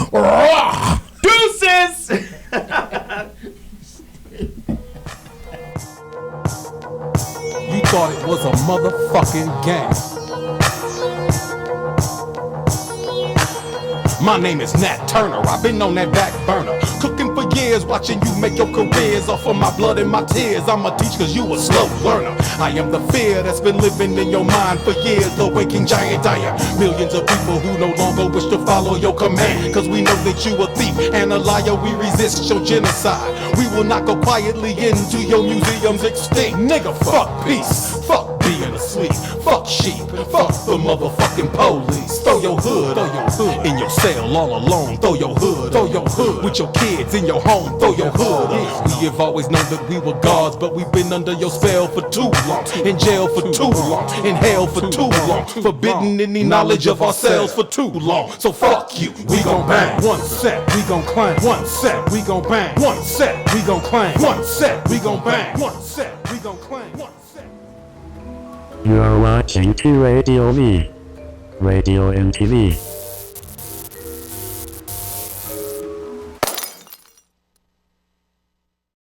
Deuces! You thought it was a motherfucking game. My name is Nat Turner, I've been on that back burner, cooking for years, watching you make your careers off of my blood and my tears. I'ma teach cause you a slow learner. I am the fear that's been living in your mind for years, the waking giant. I am millions of people who no longer wish to follow your command, cause we know that you a thief and a liar. We resist your genocide. We will not go quietly into your museums extinct. Nigga, fuck peace, fuck being asleep, fuck sheep, fuck the motherfucking police. Throw your hood in your cell all alone. Throw your hood with your kids in your home. Throw your hood. We have always known that we were gods, but we've been under your spell for too long, in jail for too long, in hell for too long, forbidden any knowledge of ourselves for too long. So fuck you. We gon' bang one set, we gon' claim one set, we gon' bang one set, we gon' claim one set, we gon' bang one set, we gon' claim one set. You are watching T Radio Me, Radio MTV.